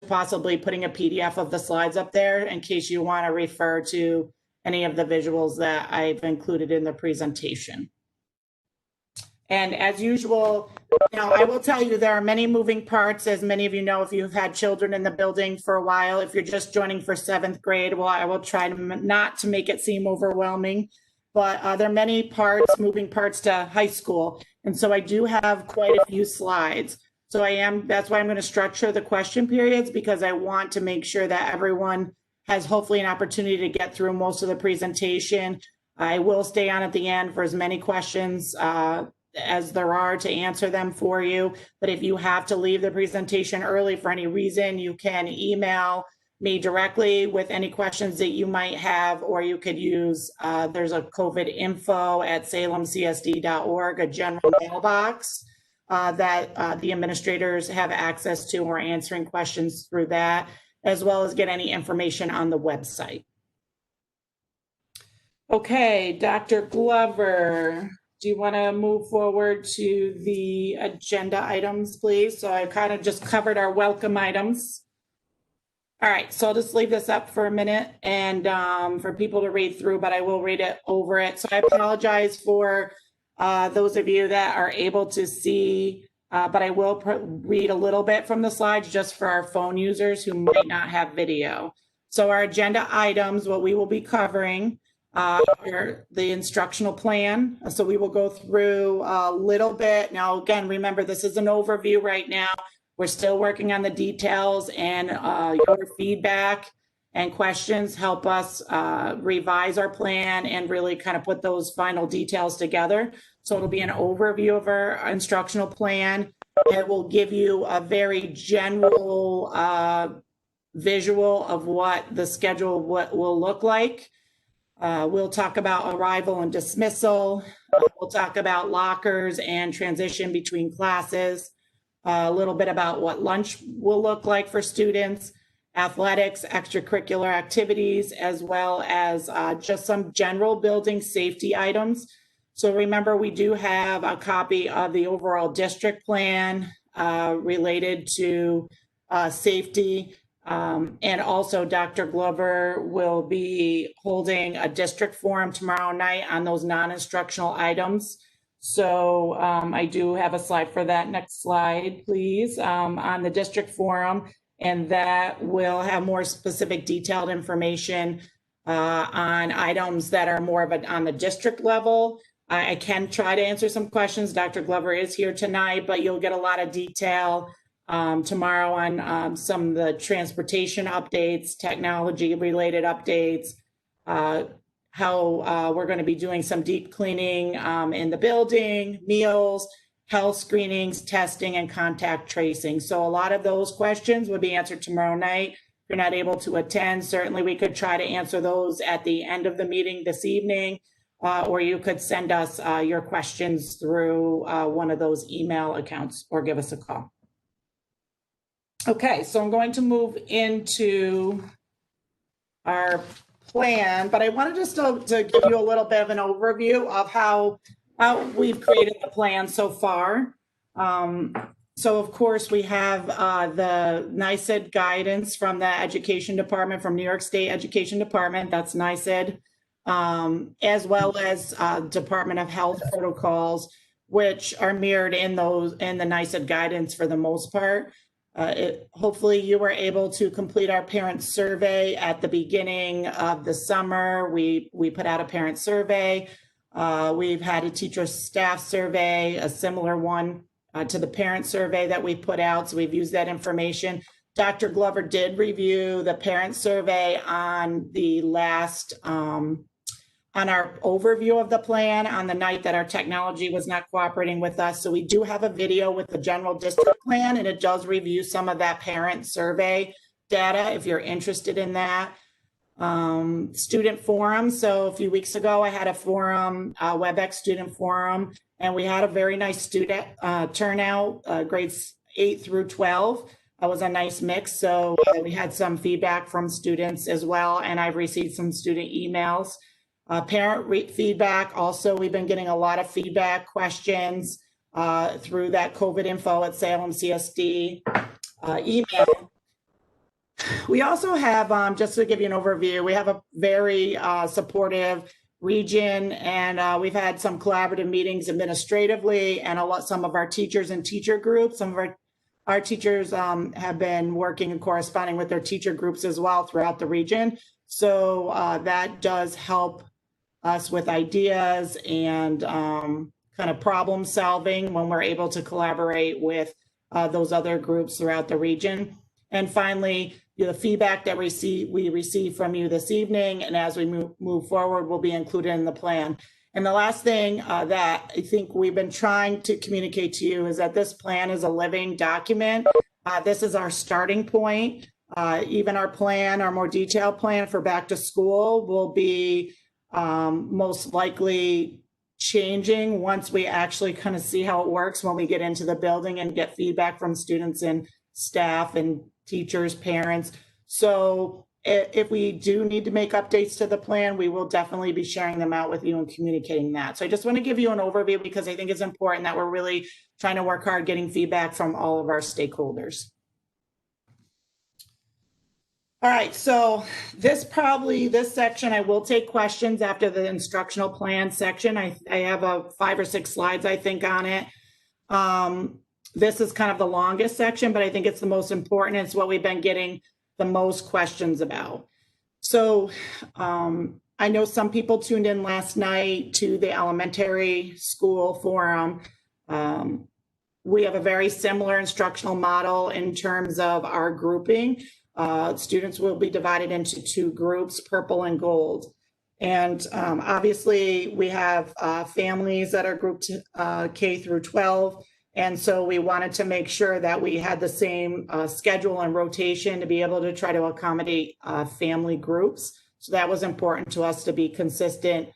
possibly putting a PDF of the slides up there in case you want to refer to any of the visuals that I've included in the presentation. And as usual, now I will tell you there are many moving parts, as many of you know, if you've had children in the building for a while. If you're just joining for 7th grade, well, I will try to not to make it seem overwhelming, but there are many parts, moving parts to high school. And so I do have quite a few slides. So that's why I'm going to structure the question periods, because I want to make sure that everyone has hopefully an opportunity to get through most of the presentation. I will stay on at the end for as many questions as there are to answer them for you. But if you have to leave the presentation early for any reason, you can email me directly with any questions that you might have, or you could use, there's a COVID info at salemcsd.org, a general mailbox that the administrators have access to, or answering questions through that, as well as get any information on the website. Okay, Dr. Glover, do you want to move forward to the agenda items, please? So I kind of just covered our welcome items. All right, so I'll just leave this up for a minute and for people to read through, but I will read it over it. So I apologize for those of you that are able to see, but I will read a little bit from the slides just for our phone users who might not have video. So our agenda items, what we will be covering, the instructional plan. So we will go through a little bit. Now, again, remember, this is an overview right now. We're still working on the details, and your feedback and questions help us revise our plan and really kind of put those final details together. So it'll be an overview of our instructional plan. It will give you a very general visual of what the schedule will look like. We'll talk about arrival and dismissal. We'll talk about lockers and transition between classes. A little bit about what lunch will look like for students, athletics, extracurricular activities, as well as just some general building safety items. So remember, we do have a copy of the overall district plan related to safety. And also Dr. Glover will be holding a district forum tomorrow night on those non-instructional items. So I do have a slide for that. Next slide, please, on the district forum. And that will have more specific detailed information on items that are more of on the district level. I can try to answer some questions. Dr. Glover is here tonight, but you'll get a lot of detail tomorrow on some of the transportation updates, technology related updates, how we're going to be doing some deep cleaning in the building, meals, health screenings, testing, and contact tracing. So a lot of those questions will be answered tomorrow night. If you're not able to attend, certainly we could try to answer those at the end of the meeting this evening, or you could send us your questions through one of those email accounts or give us a call. Okay, so I'm going to move into our plan, but I wanted just to give you a little bit of an overview of how we've created the plan so far. So of course we have the NYSED guidance from the Education Department, from New York State Education Department, that's NYSED, as well as Department of Health protocols, which are mirrored in the NYSED guidance for the most part. Hopefully you were able to complete our parent survey at the beginning of the summer. We put out a parent survey. We've had a teacher staff survey, a similar one to the parent survey that we put out. So we've used that information. Dr. Glover did review the parent survey on the last, on our overview of the plan on the night that our technology was not cooperating with us. So we do have a video with the general district plan, and it does review some of that parent survey data if you're interested in that. Student forum. So a few weeks ago, I had a forum, WebEx student forum, and we had a very nice student turnout, grades 8 through 12. It was a nice mix. So we had some feedback from students as well, and I've received some student emails. Parent feedback. Also, we've been getting a lot of feedback questions through that COVID info at Salem CSD email. we also have, just to give you an overview, we have a very supportive region, and we've had some collaborative meetings administratively, and some of our teachers and teacher groups. Some of our teachers have been working and corresponding with their teacher groups as well throughout the region. So that does help us with ideas and kind of problem solving when we're able to collaborate with those other groups throughout the region. And finally, the feedback that we receive from you this evening, and as we move forward, will be included in the plan. And the last thing that I think we've been trying to communicate to you is that this plan is a living document. This is our starting point. Even our plan, our more detailed plan for back to school, will be most likely changing once we actually kind of see how it works when we get into the building and get feedback from students and staff and teachers, parents. So if we do need to make updates to the plan, we will definitely be sharing them out with you and communicating that. So I just want to give you an overview because I think it's important that we're really trying to work hard getting feedback from all of our stakeholders. All right, so this section, I will take questions after the instructional plan section. I have 5 or 6 slides, I think, on it. This is kind of the longest section, but I think it's the most important. It's what we've been getting the most questions about. So I know some people tuned in last night to the elementary school forum. We have a very similar instructional model in terms of our grouping. Students will be divided into 2 groups, purple and gold. And obviously we have families that are grouped K through 12. And so we wanted to make sure that we had the same schedule and rotation to be able to try to accommodate family groups. So that was important to us to be consistent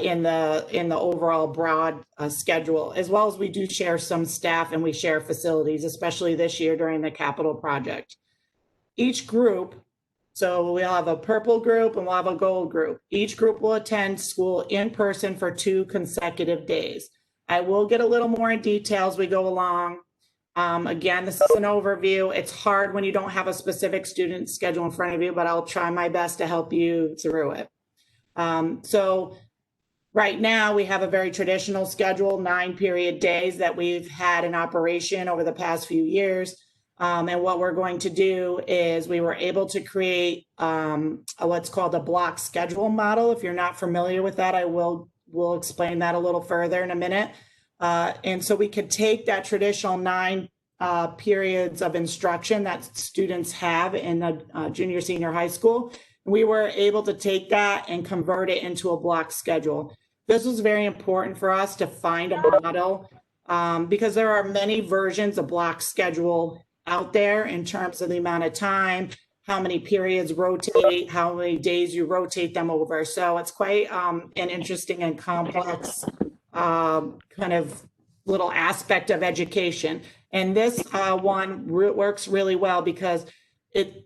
in the overall broad schedule, as well as we do share some staff and we share facilities, especially this year during the capital project. Each group, so we'll have a purple group and we'll have a gold group. Each group will attend school in person for 2 consecutive days. I will get a little more in detail as we go along. Again, this is an overview. It's hard when you don't have a specific student schedule in front of you, but I'll try my best to help you through it. So right now we have a very traditional schedule, 9-period days that we've had in operation over the past few years. And what we're going to do is we were able to create what's called a block schedule model. If you're not familiar with that, we'll explain that a little further in a minute. And so we could take that traditional 9 periods of instruction that students have in the junior, senior high school. We were able to take that and convert it into a block schedule. This was very important for us to find a model because there are many versions of block schedule out there in terms of the amount of time, how many periods rotate, how many days you rotate them over. So it's quite an interesting and complex kind of little aspect of education. And this one works really well because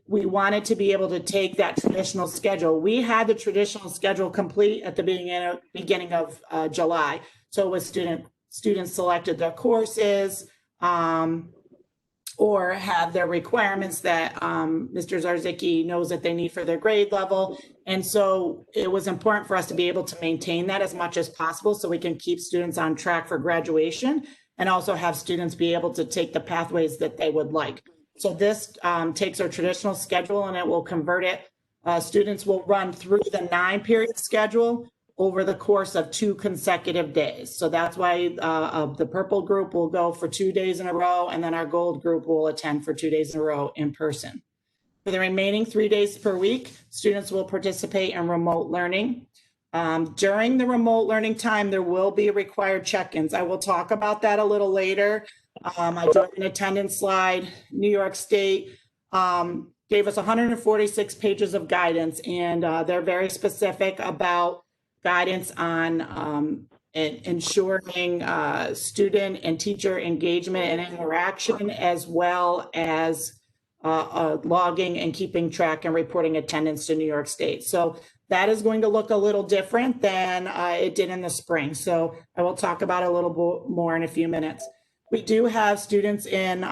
we wanted to be able to take that traditional schedule. We had the traditional schedule complete at the beginning of July. So with students selected their courses, or have their requirements that Mr. Zarzicki knows that they need for their grade level. And so it was important for us to be able to maintain that as much as possible so we can keep students on track for graduation and also have students be able to take the pathways that they would like. So this takes our traditional schedule and it will convert it. Students will run through the 9-period schedule over the course of 2 consecutive days. So that's why the purple group will go for 2 days in a row, and then our gold group will attend for 2 days in a row in person. For the remaining 3 days per week, students will participate in remote learning. During the remote learning time, there will be required check-ins. I will talk about that a little later. I do have an attendance slide. New York State gave us 146 pages of guidance, and they're very specific about guidance on ensuring student and teacher engagement and interaction, as well as logging and keeping track and reporting attendance to New York State. So that is going to look a little different than it did in the spring. So I will talk about it a little more in a few minutes. We do have students in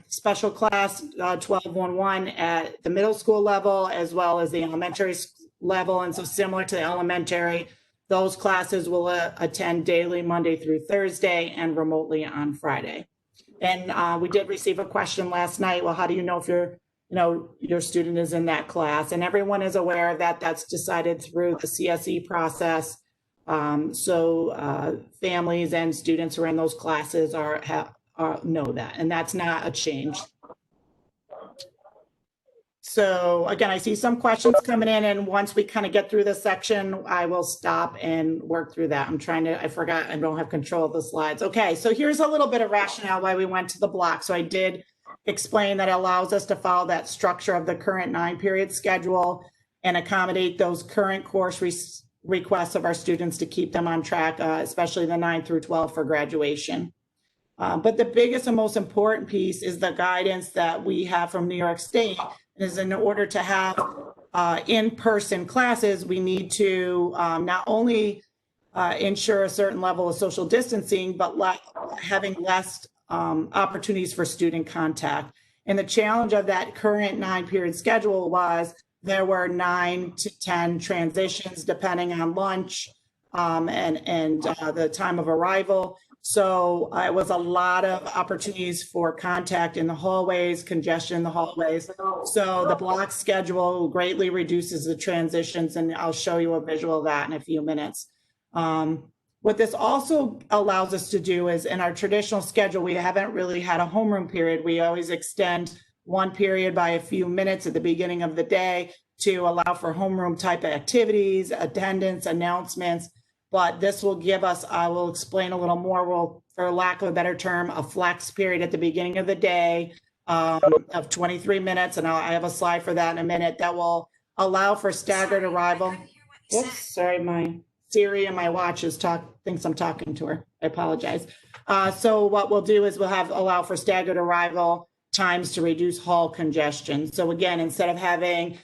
special class 1211 at the middle school level as well as the elementary level. And so similar to the elementary, those classes will attend daily Monday through Thursday and remotely on Friday. And we did receive a question last night. Well, how do you know if your student is in that class? And everyone is aware of that. That's decided through the CSE process. So families and students who are in those classes know that, and that's not a change. So again, I see some questions coming in, and once we kind of get through this section, I will stop and work through that. I forgot, I don't have control of the slides. Okay, so here's a little bit of rationale why we went to the block. So I did explain that it allows us to follow that structure of the current 9-period schedule and accommodate those current course requests of our students to keep them on track, especially the 9 through 12 for graduation. But the biggest and most important piece is the guidance that we have from New York State. Is in order to have in-person classes, we need to not only ensure a certain level of social distancing, but having less opportunities for student contact. And the challenge of that current 9-period schedule was there were 9 to 10 transitions depending on lunch and the time of arrival. So it was a lot of opportunities for contact in the hallways, congestion in the hallways. So the block schedule greatly reduces the transitions, and I'll show you a visual of that in a few minutes. What this also allows us to do is in our traditional schedule, we haven't really had a homeroom period. We always extend one period by a few minutes at the beginning of the day to allow for homeroom type of activities, attendance, announcements. But this will give us, I will explain a little more, for lack of a better term, a flex period at the beginning of the day of 23 minutes. And I have a slide for that in a minute that will allow for staggered arrival. Oops, sorry, my Siri and my watch thinks I'm talking to her. I apologize. So what we'll do is we'll allow for staggered arrival times to reduce hall congestion. So again, instead of having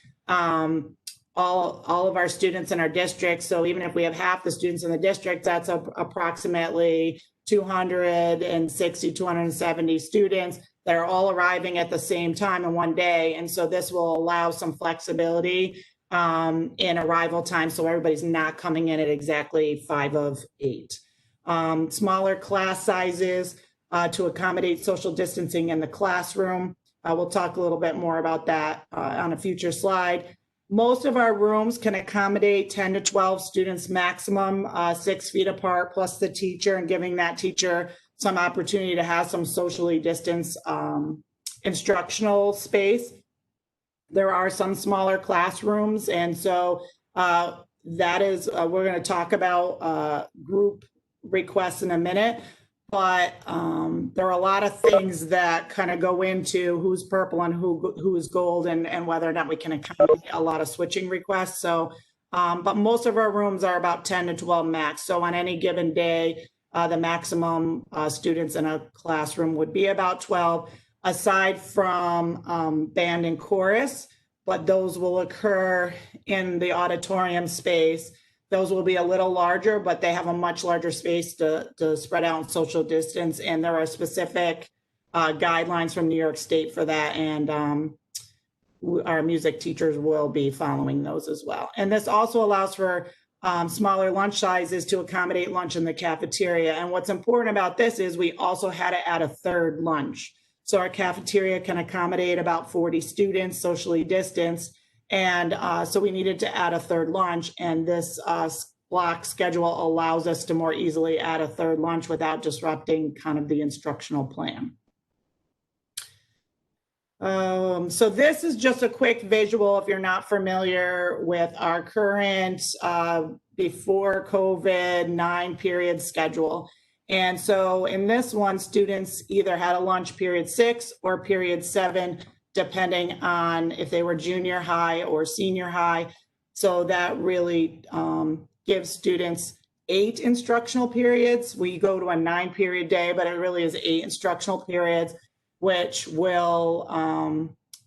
all of our students in our district. So even if we have half the students in the district, that's approximately 260, 270 students that are all arriving at the same time in one day. And so this will allow some flexibility in arrival time. So everybody's not coming in at exactly 5 of 8. Smaller class sizes to accommodate social distancing in the classroom. We'll talk a little bit more about that on a future slide. Most of our rooms can accommodate 10 to 12 students maximum, 6 feet apart, plus the teacher, and giving that teacher some opportunity to have some socially distanced instructional space. There are some smaller classrooms, and so that is, we're going to talk about group requests in a minute. But there are a lot of things that kind of go into who's purple and who is gold, and whether or not we can accommodate a lot of switching requests. So, but most of our rooms are about 10 to 12 max. So on any given day, the maximum students in a classroom would be about 12, aside from band and chorus, but those will occur in the auditorium space. Those will be a little larger, but they have a much larger space to spread out and social distance. And there are specific guidelines from New York State for that. And our music teachers will be following those as well. And this also allows for smaller lunch sizes to accommodate lunch in the cafeteria. And what's important about this is we also had to add a third lunch. So our cafeteria can accommodate about 40 students socially distanced. And so we needed to add a third lunch, and this block schedule allows us to more easily add a third lunch without disrupting kind of the instructional plan. So this is just a quick visual if you're not familiar with our current before COVID 9-period schedule. And so in this one, students either had a lunch period 6 or period 7, depending on if they were junior high or senior high. So that really gives students 8 instructional periods. We go to a 9-period day, but it really is 8 instructional periods, which will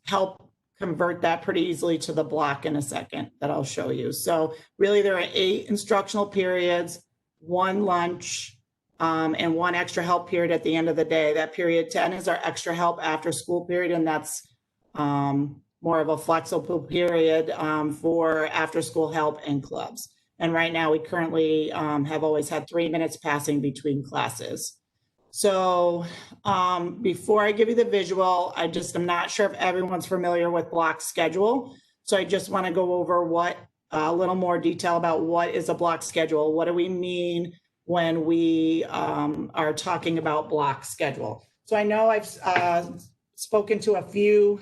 help convert that pretty easily to the block in a second that I'll show you. So really there are 8 instructional periods, 1 lunch, and 1 extra help period at the end of the day. That period 10 is our extra help after school period, and that's more of a flexible period for after school help and clubs. And right now we currently have always had 3 minutes passing between classes. So before I give you the visual, I just am not sure if everyone's familiar with block schedule. So I just want to go over a little more detail about what is a block schedule. What do we mean when we are talking about block schedule? So I know I've spoken to a few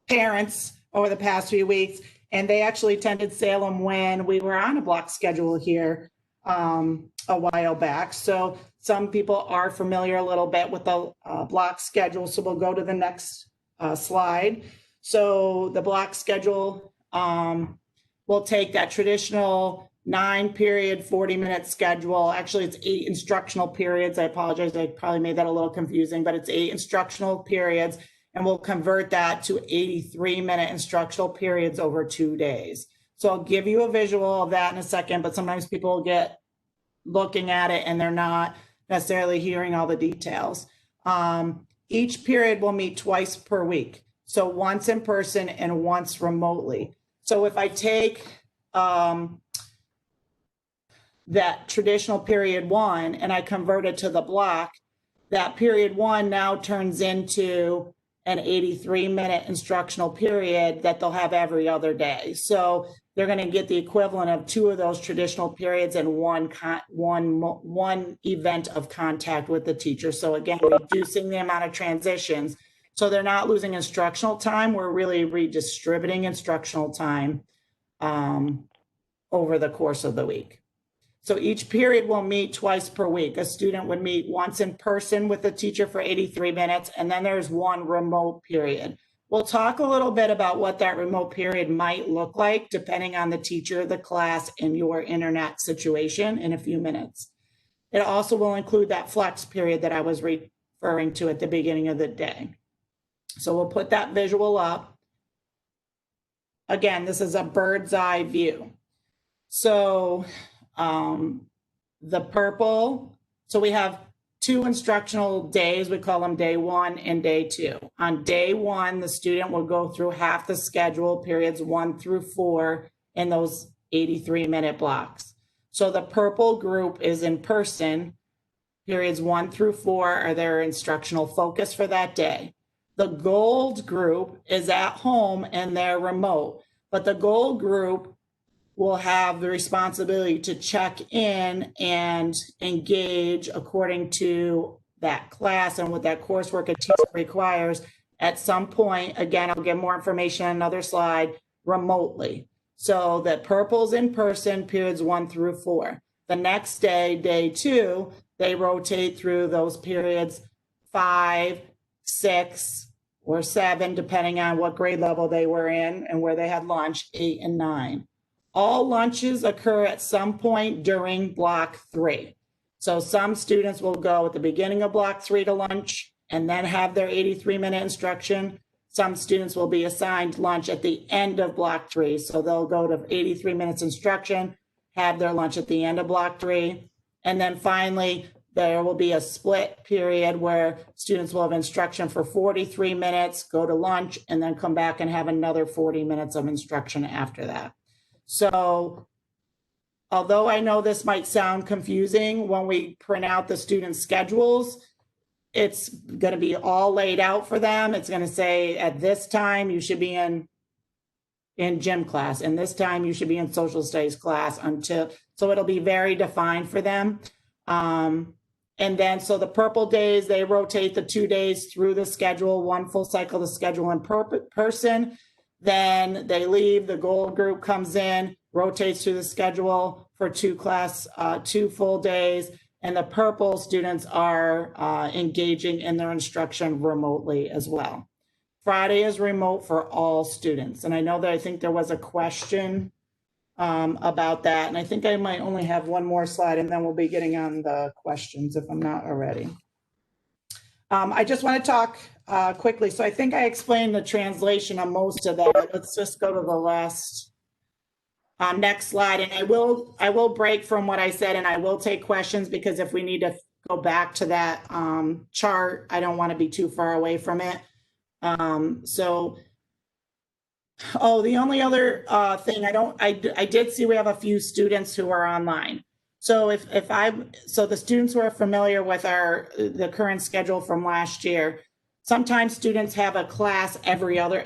parents over the past few weeks, and they actually attended Salem when we were on a block schedule here a while back. So some people are familiar a little bit with the block schedule. So we'll go to the next slide. So the block schedule will take that traditional 9-period, 40-minute schedule. Actually, it's 8 instructional periods. I apologize. I probably made that a little confusing, but it's 8 instructional periods, and we'll convert that to 83-minute instructional periods over 2 days. So I'll give you a visual of that in a second, but sometimes people get looking at it and they're not necessarily hearing all the details. Each period will meet twice per week. So once in person and once remotely. So if I take that traditional period 1 and I convert it to the block, that period 1 now turns into an 83-minute instructional period that they'll have every other day. So they're going to get the equivalent of 2 of those traditional periods and one event of contact with the teacher. So again, reducing the amount of transitions. So they're not losing instructional time. We're really redistributing instructional time over the course of the week. So each period will meet twice per week. A student would meet once in person with the teacher for 83 minutes, and then there's 1 remote period. We'll talk a little bit about what that remote period might look like depending on the teacher, the class, and your internet situation in a few minutes. It also will include that flex period that I was referring to at the beginning of the day. So we'll put that visual up. Again, this is a bird's eye view. So the purple, so we have 2 instructional days. We call them day 1 and day 2. On day 1, the student will go through half the schedule, periods 1 through 4, in those 83-minute blocks. So the purple group is in person. Periods 1 through 4 are their instructional focus for that day. The gold group is at home and they're remote, but the gold group will have the responsibility to check in and engage according to that class and what that coursework a teacher requires at some point. Again, I'll give more information on another slide, remotely. So that purple's in person, periods 1 through 4. The next day, day 2, they rotate through those periods 5, 6, or 7, depending on what grade level they were in and where they had lunch, 8 and 9. All lunches occur at some point during block 3. So some students will go at the beginning of block 3 to lunch and then have their 83-minute instruction. Some students will be assigned lunch at the end of block 3. So they'll go to 83 minutes instruction, have their lunch at the end of block 3. And then finally, there will be a split period where students will have instruction for 43 minutes, go to lunch, and then come back and have another 40 minutes of instruction after that. So although I know this might sound confusing, when we print out the student schedules, it's going to be all laid out for them. It's going to say at this time you should be in gym class, and this time you should be in social studies class so it'll be very defined for them. And then, so the purple days, they rotate the 2 days through the schedule, 1 full cycle of the schedule in person. Then they leave, the gold group comes in, rotates through the schedule for 2 full days. And the purple students are engaging in their instruction remotely as well. Friday is remote for all students. And I know that I think there was a question about that. And I think I might only have one more slide and then we'll be getting on the questions if I'm not already. I just want to talk quickly. So I think I explained the translation on most of that. Let's just go to the last Next slide, and I will break from what I said, and I will take questions, because if we need to go back to that chart, I don't want to be too far away from it. The only other thing, I did see we have a few students who are online. So the students who are familiar with the current schedule from last year, sometimes students have a class every other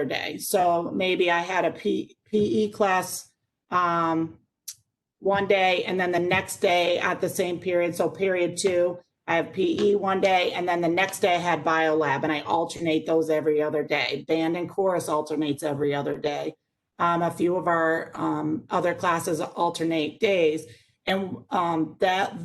day. So maybe I had a PE class one day, and then the next day at the same period, so period 2, I have PE one day, and then the next day I had biolab, and I alternate those every other day. Band and chorus alternates every other day. A few of our other classes alternate days, and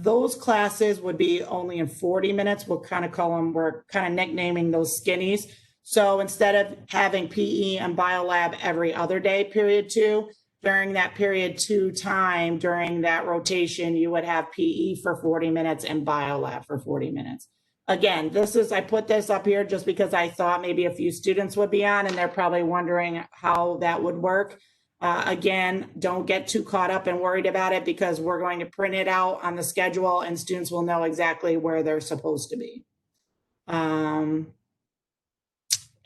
those classes would be only in 40 minutes. We're kind of nicknaming those skinnies. So instead of having PE and biolab every other day, period 2, during that period 2 time, during that rotation, you would have PE for 40 minutes and biolab for 40 minutes. Again, I put this up here just because I thought maybe a few students would be on, and they're probably wondering how that would work. Again, don't get too caught up and worried about it, because we're going to print it out on the schedule, and students will know exactly where they're supposed to be.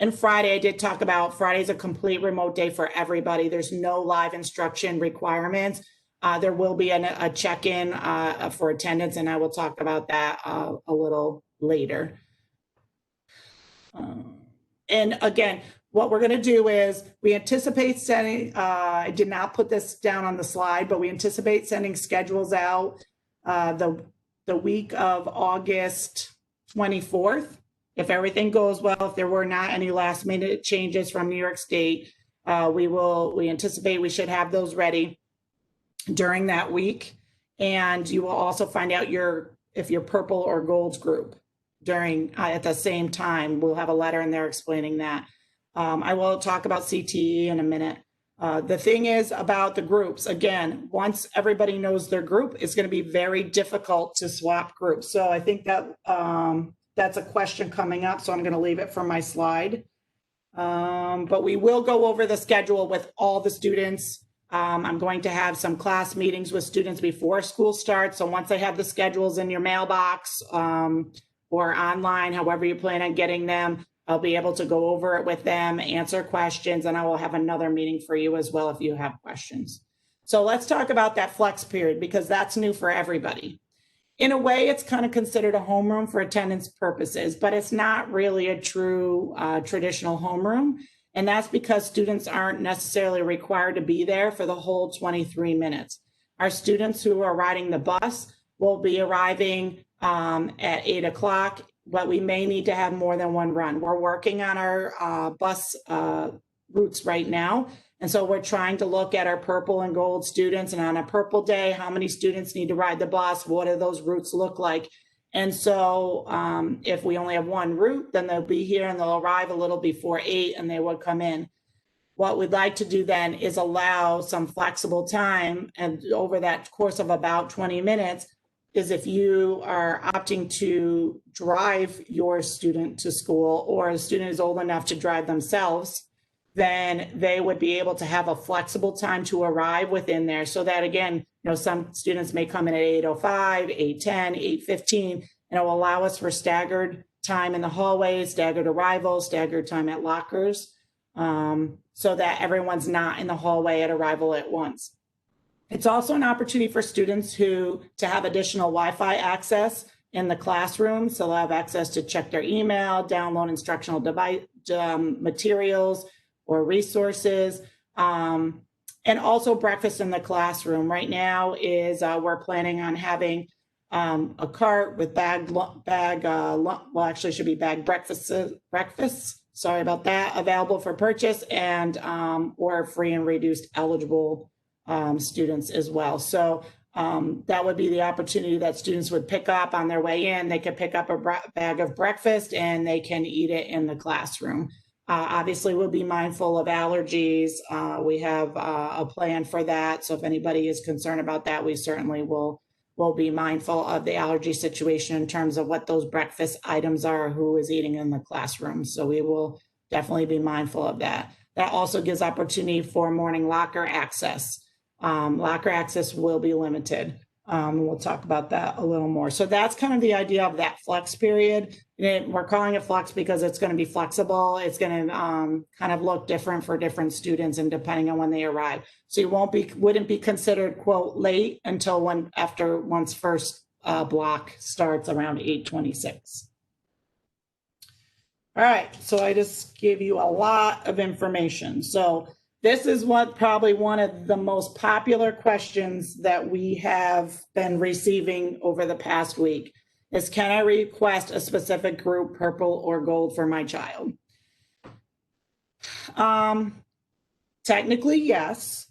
And Friday, I did talk about Friday's a complete remote day for everybody. There's no live instruction requirements. There will be a check-in for attendance, and I will talk about that a little later. And again, what we're going to do is we anticipate sending, I did not put this down on the slide, but we anticipate sending schedules out the week of August 24th. If everything goes well, if there were not any last minute changes from New York State, we anticipate we should have those ready during that week. And you will also find out if you're purple or gold's group at the same time. We'll have a letter in there explaining that. I will talk about CTE in a minute. The thing is about the groups, again, once everybody knows their group, it's going to be very difficult to swap groups. So I think that that's a question coming up, so I'm going to leave it for my slide. But we will go over the schedule with all the students. I'm going to have some class meetings with students before school starts. So once I have the schedules in your mailbox or online, however you plan on getting them, I'll be able to go over it with them, answer questions, and I will have another meeting for you as well if you have questions. So let's talk about that flex period, because that's new for everybody. In a way, it's kind of considered a homeroom for attendance purposes, but it's not really a true traditional homeroom. And that's because students aren't necessarily required to be there for the whole 23 minutes. Our students who are riding the bus will be arriving at 8 o'clock, but we may need to have more than one run. We're working on our bus routes right now. And so we're trying to look at our purple and gold students, and on a purple day, how many students need to ride the bus? What do those routes look like? And so if we only have one route, then they'll be here and they'll arrive a little before 8 and they will come in. What we'd like to do then is allow some flexible time, and over that course of about 20 minutes, is if you are opting to drive your student to school, or a student is old enough to drive themselves, then they would be able to have a flexible time to arrive within there, so that, again, some students may come in at 8:05, 8:10, 8:15, and it will allow us for staggered time in the hallway, staggered arrival, staggered time at lockers, so that everyone's not in the hallway at arrival at once. It's also an opportunity for students to have additional Wi-Fi access in the classroom, so they'll have access to check their email, download instructional device materials or resources, and also breakfast in the classroom. Right now we're planning on having a cart with bag breakfasts. Sorry about that, available for purchase, and or free and reduced eligible students as well. So that would be the opportunity that students would pick up on their way in. They could pick up a bag of breakfast and they can eat it in the classroom. Obviously, we'll be mindful of allergies. We have a plan for that. So if anybody is concerned about that, we certainly will be mindful of the allergy situation in terms of what those breakfast items are, who is eating in the classroom. So we will definitely be mindful of that. That also gives opportunity for morning locker access. Locker access will be limited. We'll talk about that a little more. So that's kind of the idea of that flex period. We're calling it flex because it's going to be flexible. It's going to kind of look different for different students and depending on when they arrive. So you wouldn't be considered quote late until once first block starts around 8:26. All right, so I just gave you a lot of information. So this is probably one of the most popular questions that we have been receiving over the past week is, can I request a specific group, purple or gold, for my child? Technically, yes.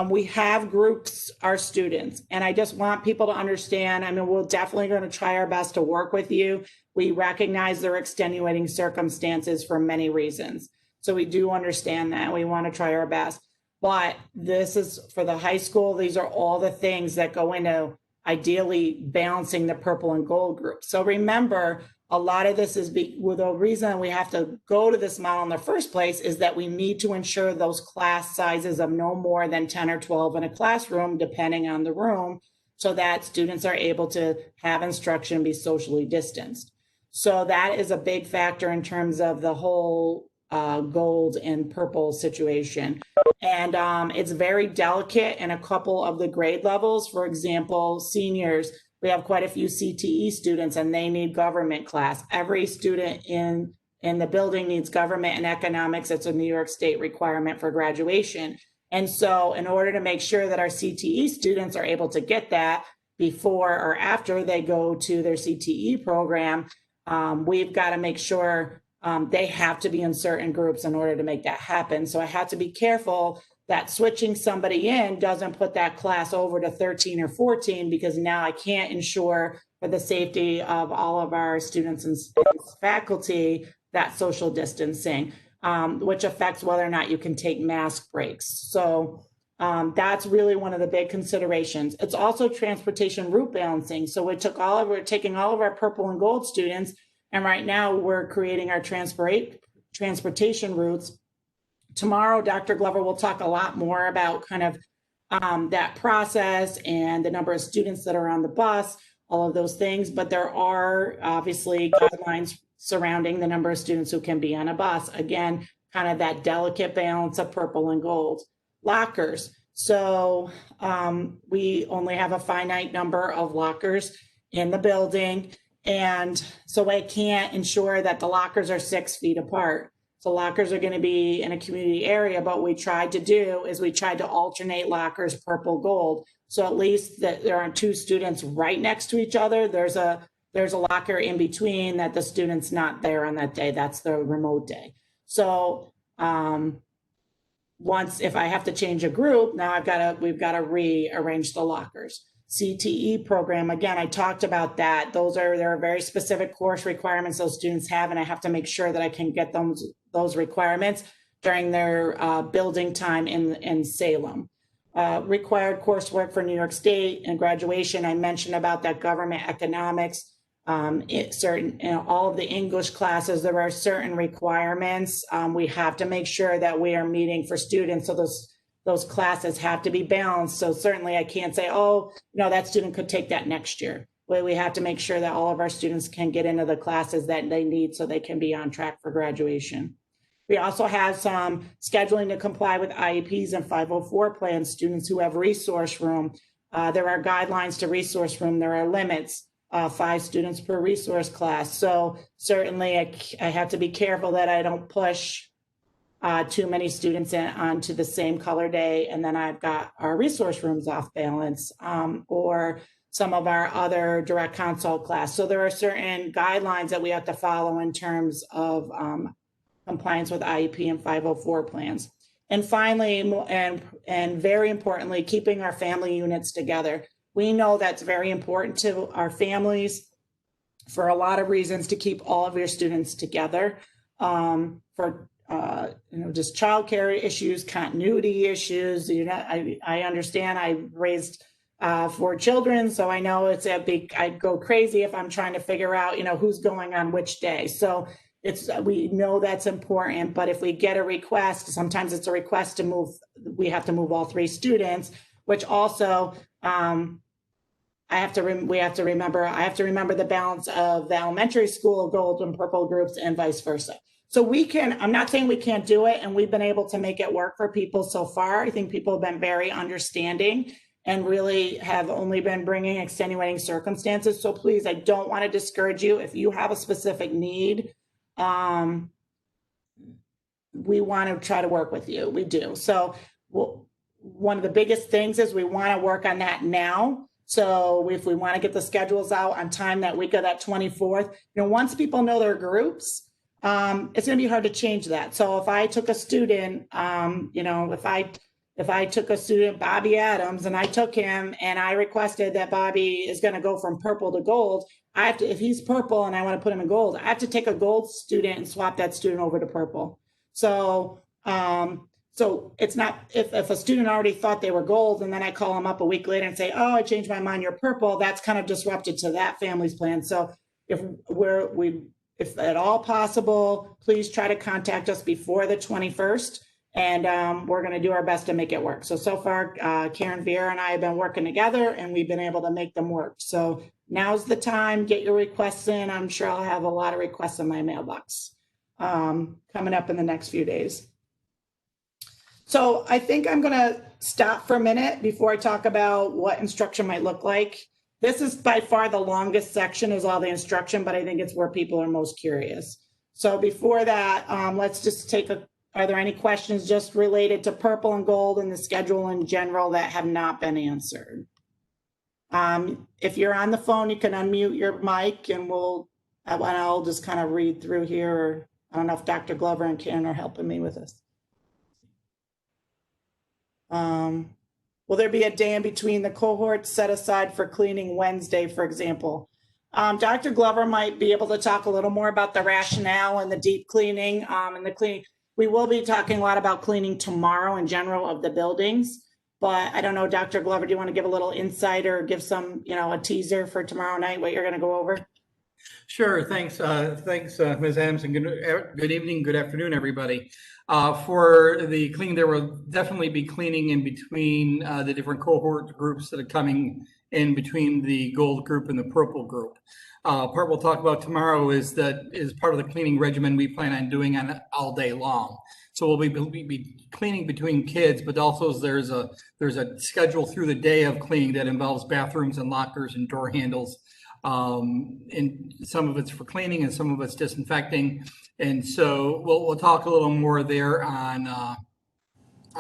We have groups our students, and I just want people to understand, I mean, we're definitely going to try our best to work with you. We recognize there are extenuating circumstances for many reasons. So we do understand that. We want to try our best. But this is for the high school. These are all the things that go into ideally balancing the purple and gold group. So remember, a lot of this is the reason we have to go to this model in the first place is that we need to ensure those class sizes of no more than 10 or 12 in a classroom, depending on the room, so that students are able to have instruction and be socially distanced. So that is a big factor in terms of the whole gold and purple situation. And it's very delicate in a couple of the grade levels. For example, seniors, we have quite a few CTE students and they need government class. Every student in the building needs government and economics. It's a New York State requirement for graduation. And so in order to make sure that our CTE students are able to get that before or after they go to their CTE program, we've got to make sure they have to be in certain groups in order to make that happen. So I have to be careful that switching somebody in doesn't put that class over to 13 or 14, because now I can't ensure for the safety of all of our students and faculty that social distancing, which affects whether or not you can take mask breaks. So that's really one of the big considerations. It's also transportation route balancing. So we're taking all of our purple and gold students, and right now we're creating our transportation routes. Tomorrow, Dr. Glover will talk a lot more about kind of that process and the number of students that are on the bus, all of those things. But there are obviously guidelines surrounding the number of students who can be on a bus. Again, kind of that delicate balance of purple and gold. Lockers. So we only have a finite number of lockers in the building. And so I can't ensure that the lockers are 6 feet apart. So lockers are going to be in a community area, but what we tried to do is we tried to alternate lockers purple gold. So at least that there aren't two students right next to each other. There's a locker in between that the student's not there on that day. That's the remote day. So if I have to change a group, now we've got to rearrange the lockers. CTE program, again, I talked about that. There are very specific course requirements those students have, and I have to make sure that I can get those requirements during their building time in Salem. Required coursework for New York State and graduation, I mentioned about that government economics. All of the English classes, there are certain requirements. We have to make sure that we are meeting for students, so those classes have to be balanced. So certainly I can't say, oh, no, that student could take that next year. We have to make sure that all of our students can get into the classes that they need so they can be on track for graduation. We also have some scheduling to comply with IEPs and 504 plans, students who have resource room. There are guidelines to resource room. There are limits, 5 students per resource class. So certainly I have to be careful that I don't push too many students onto the same color day, and then I've got our resource rooms off balance, or some of our other direct consult class. So there are certain guidelines that we have to follow in terms of compliance with IEP and 504 plans. And finally, and very importantly, keeping our family units together. We know that's very important to our families for a lot of reasons, to keep all of your students together, for just childcare issues, continuity issues. I understand. I raised 4 children, so I know I'd go crazy if I'm trying to figure out, who's going on which day. So we know that's important, but if we get a request, sometimes it's a request to move, we have to move all 3 students, which also, we have to remember the balance of the elementary school gold and purple groups and vice versa. So I'm not saying we can't do it, and we've been able to make it work for people so far. I think people have been very understanding and really have only been bringing extenuating circumstances. So please, I don't want to discourage you. If you have a specific need, we want to try to work with you. We do. So one of the biggest things is we want to work on that now. So if we want to get the schedules out on time that week of that 24th, once people know their groups, it's going to be hard to change that. So if I took a student, if I took a student, Bobby Adams, and I took him and I requested that Bobby is going to go from purple to gold, if he's purple and I want to put him in gold, I have to take a gold student and swap that student over to purple. So, it's not, if a student already thought they were gold and then I call them up a week later and say, oh, I changed my mind, you're purple, that's kind of disrupted to that family's plan. So if at all possible, please try to contact us before the 21st. And we're going to do our best to make it work. So far, Karen Vieira and I have been working together and we've been able to make them work. So now's the time, get your requests in. I'm sure I'll have a lot of requests in my mailbox coming up in the next few days. So I think I'm going to stop for a minute before I talk about what instruction might look like. This is by far the longest section is all the instruction, but I think it's where people are most curious. So before that, let's just are there any questions just related to purple and gold and the schedule in general that have not been answered? If you're on the phone, you can unmute your mic and I'll just kind of read through here. Or I don't know if Dr. Glover and Karen are helping me with this. Will there be a day in between the cohorts set aside for cleaning Wednesday, for example? Dr. Glover might be able to talk a little more about the rationale and the deep cleaning and the cleaning. We will be talking a lot about cleaning tomorrow in general of the buildings, but I don't know, Dr. Glover, do you want to give a little insight or give some, a teaser for tomorrow night, what you're going to go over? Sure. Thanks. Thanks, Ms. Adams, and good evening, good afternoon, everybody. For the cleaning, there will definitely be cleaning in between the different cohort groups that are coming in between the gold group and the purple group. Part we'll talk about tomorrow is part of the cleaning regimen we plan on doing all day long. So we'll be cleaning between kids, but also there's a schedule through the day of cleaning that involves bathrooms and lockers and door handles. And some of it's for cleaning and some of it's disinfecting. And so we'll talk a little more there on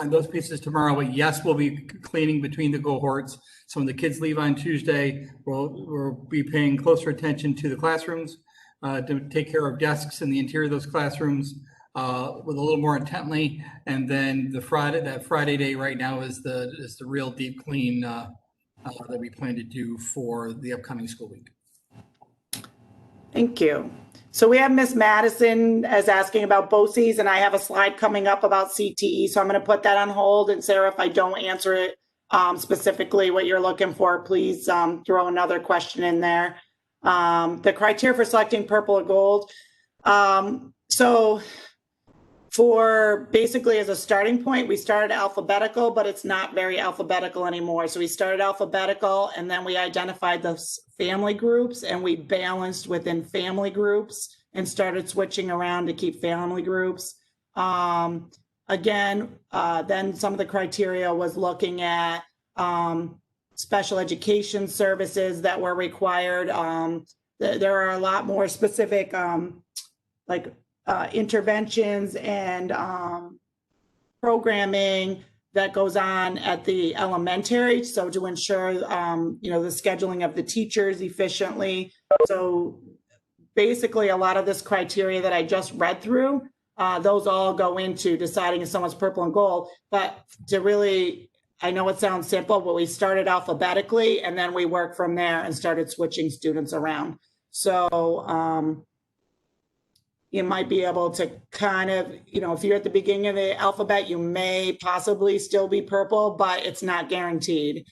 those pieces tomorrow. But yes, we'll be cleaning between the cohorts. So when the kids leave on Tuesday, we'll be paying closer attention to the classrooms to take care of desks in the interior of those classrooms with a little more intently. And then that Friday day right now is the real deep clean that we plan to do for the upcoming school week. Thank you. So we have Miss Madison as asking about BOCES, and I have a slide coming up about CTE. So I'm going to put that on hold. And Sarah, if I don't answer it specifically what you're looking for, please throw another question in there. The criteria for selecting purple or gold. So for basically as a starting point, we started alphabetical, but it's not very alphabetical anymore. So we started alphabetical and then we identified the family groups and we balanced within family groups and started switching around to keep family groups. Then some of the criteria was looking at special education services that were required. There are a lot more specific interventions and programming that goes on at the elementary. So to ensure, the scheduling of the teachers efficiently. So basically a lot of this criteria that I just read through, those all go into deciding if someone's purple and gold. But I know it sounds simple, but we started alphabetically and then we worked from there and started switching students around. So, you might be able to kind of, if you're at the beginning of the alphabet, you may possibly still be purple, but it's not guaranteed.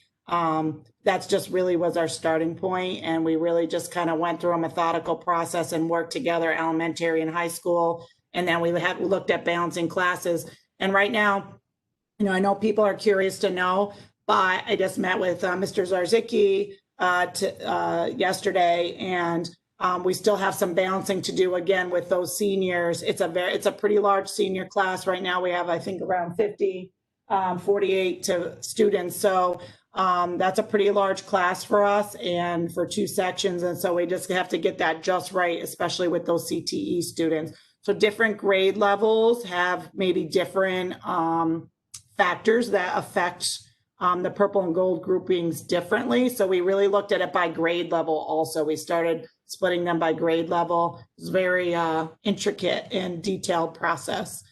that's just really was our starting point, and we really just kind of went through a methodical process and worked together, elementary and high school, and then we looked at balancing classes. And right now, I know people are curious to know, but I just met with Mr. Zarzicki yesterday, and we still have some balancing to do again with those seniors. It's a pretty large senior class right now. We have, I think, around 48 students. So that's a pretty large class for us and for 2 sections. And so we just have to get that just right, especially with those CTE students. So different grade levels have maybe different factors that affect the purple and gold groupings differently. So we really looked at it by grade level also. We started splitting them by grade level. It's very intricate and detailed process.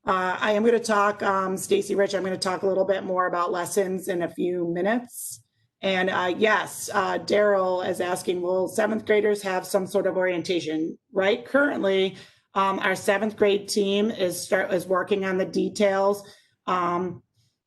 I am going to talk, Stacy, Rich, I'm going to talk a little bit more about lessons in a few minutes. And yes, Daryl is asking, will 7th graders have some sort of orientation? Right? Currently, our 7th grade team is working on the details.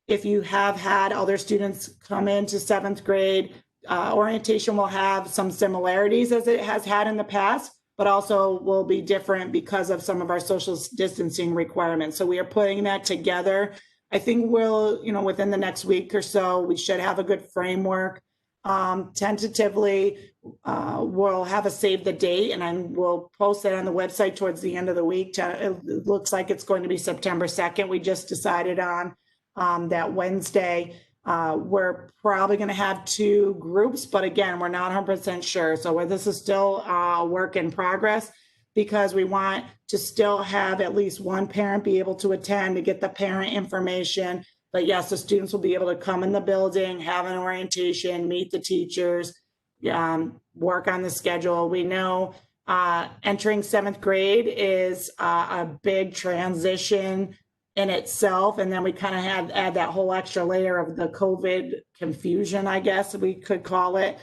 If you have had other students come into 7th grade, orientation will have some similarities as it has had in the past, but also will be different because of some of our social distancing requirements. So we are putting that together. I think we'll, within the next week or so, we should have a good framework. Tentatively, we'll have a save the date, and we'll post it on the website towards the end of the week. It looks like it's going to be September 2nd. We just decided on that Wednesday. We're probably going to have 2 groups, but again, we're not 100% sure. So this is still a work in progress, because we want to still have at least one parent be able to attend to get the parent information. But yes, the students will be able to come in the building, have an orientation, meet the teachers, work on the schedule. We know entering 7th grade is a big transition in itself. And then we kind of add that whole extra layer of the COVID confusion, I guess we could call it,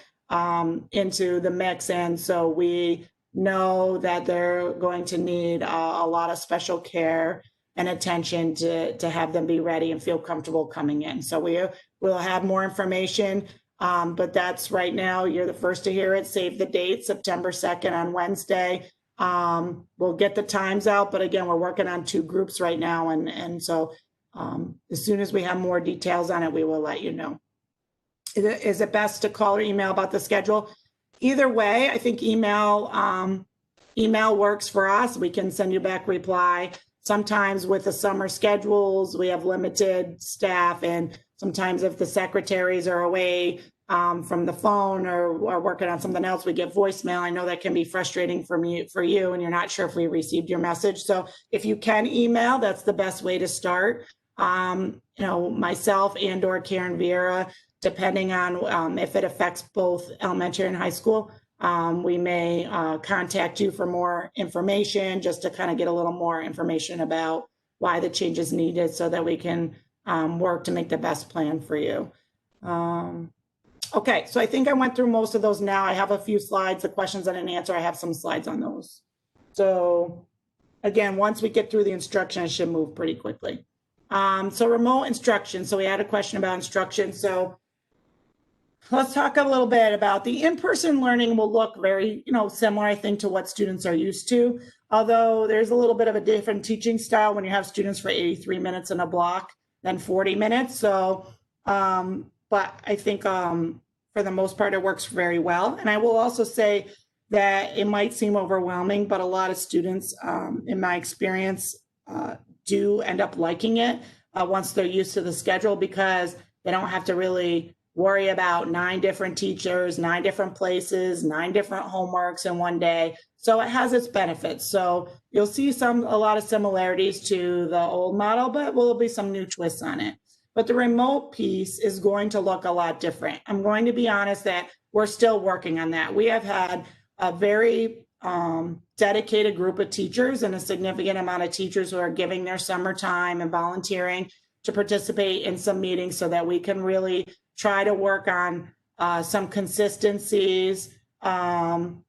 into the mix. And so we know that they're going to need a lot of special care and attention to have them be ready and feel comfortable coming in. So we'll have more information, but that's right now, you're the first to hear it. Save the date, September 2nd on Wednesday. We'll get the times out, but again, we're working on 2 groups right now. And so as soon as we have more details on it, we will let you know. Is it best to call or email about the schedule? Either way, I think email works for us. We can send you back reply. Sometimes with the summer schedules, we have limited staff, and sometimes if the secretaries are away from the phone or working on something else, we get voicemail. I know that can be frustrating for you, and you're not sure if we received your message. So if you can email, that's the best way to start. Myself and/or Karen Vieira, depending on if it affects both elementary and high school, we may contact you for more information, just to kind of get a little more information about why the change is needed, so that we can work to make the best plan for you. Okay, so I think I went through most of those now. I have a few slides. The questions I didn't answer, I have some slides on those. So again, once we get through the instruction, it should move pretty quickly. So remote instruction. So we had a question about instruction. So let's talk a little bit about the in-person learning. Will look very, similar, I think, to what students are used to, although there's a little bit of a different teaching style when you have students for 83 minutes in a block than 40 minutes. So, but I think for the most part, it works very well. And I will also say that it might seem overwhelming, but a lot of students, in my experience, do end up liking it once they're used to the schedule, because they don't have to really worry about 9 different teachers, 9 different places, 9 different homeworks in one day. So it has its benefits. So you'll see a lot of similarities to the old model, but will be some new twists on it. But the remote piece is going to look a lot different. I'm going to be honest that we're still working on that. We have had a very dedicated group of teachers and a significant amount of teachers who are giving their summer time and volunteering to participate in some meetings, so that we can really try to work on some consistencies and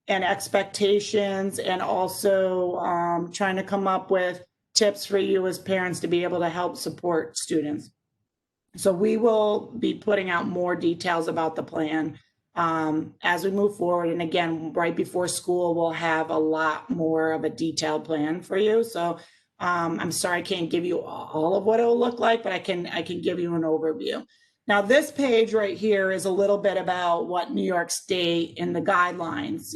expectations, and also trying to come up with tips for you as parents to be able to help support students. So we will be putting out more details about the plan as we move forward. And again, right before school, we'll have a lot more of a detailed plan for you. So I'm sorry I can't give you all of what it will look like, but I can give you an overview. Now, this page right here is a little bit about what New York State and the guidelines,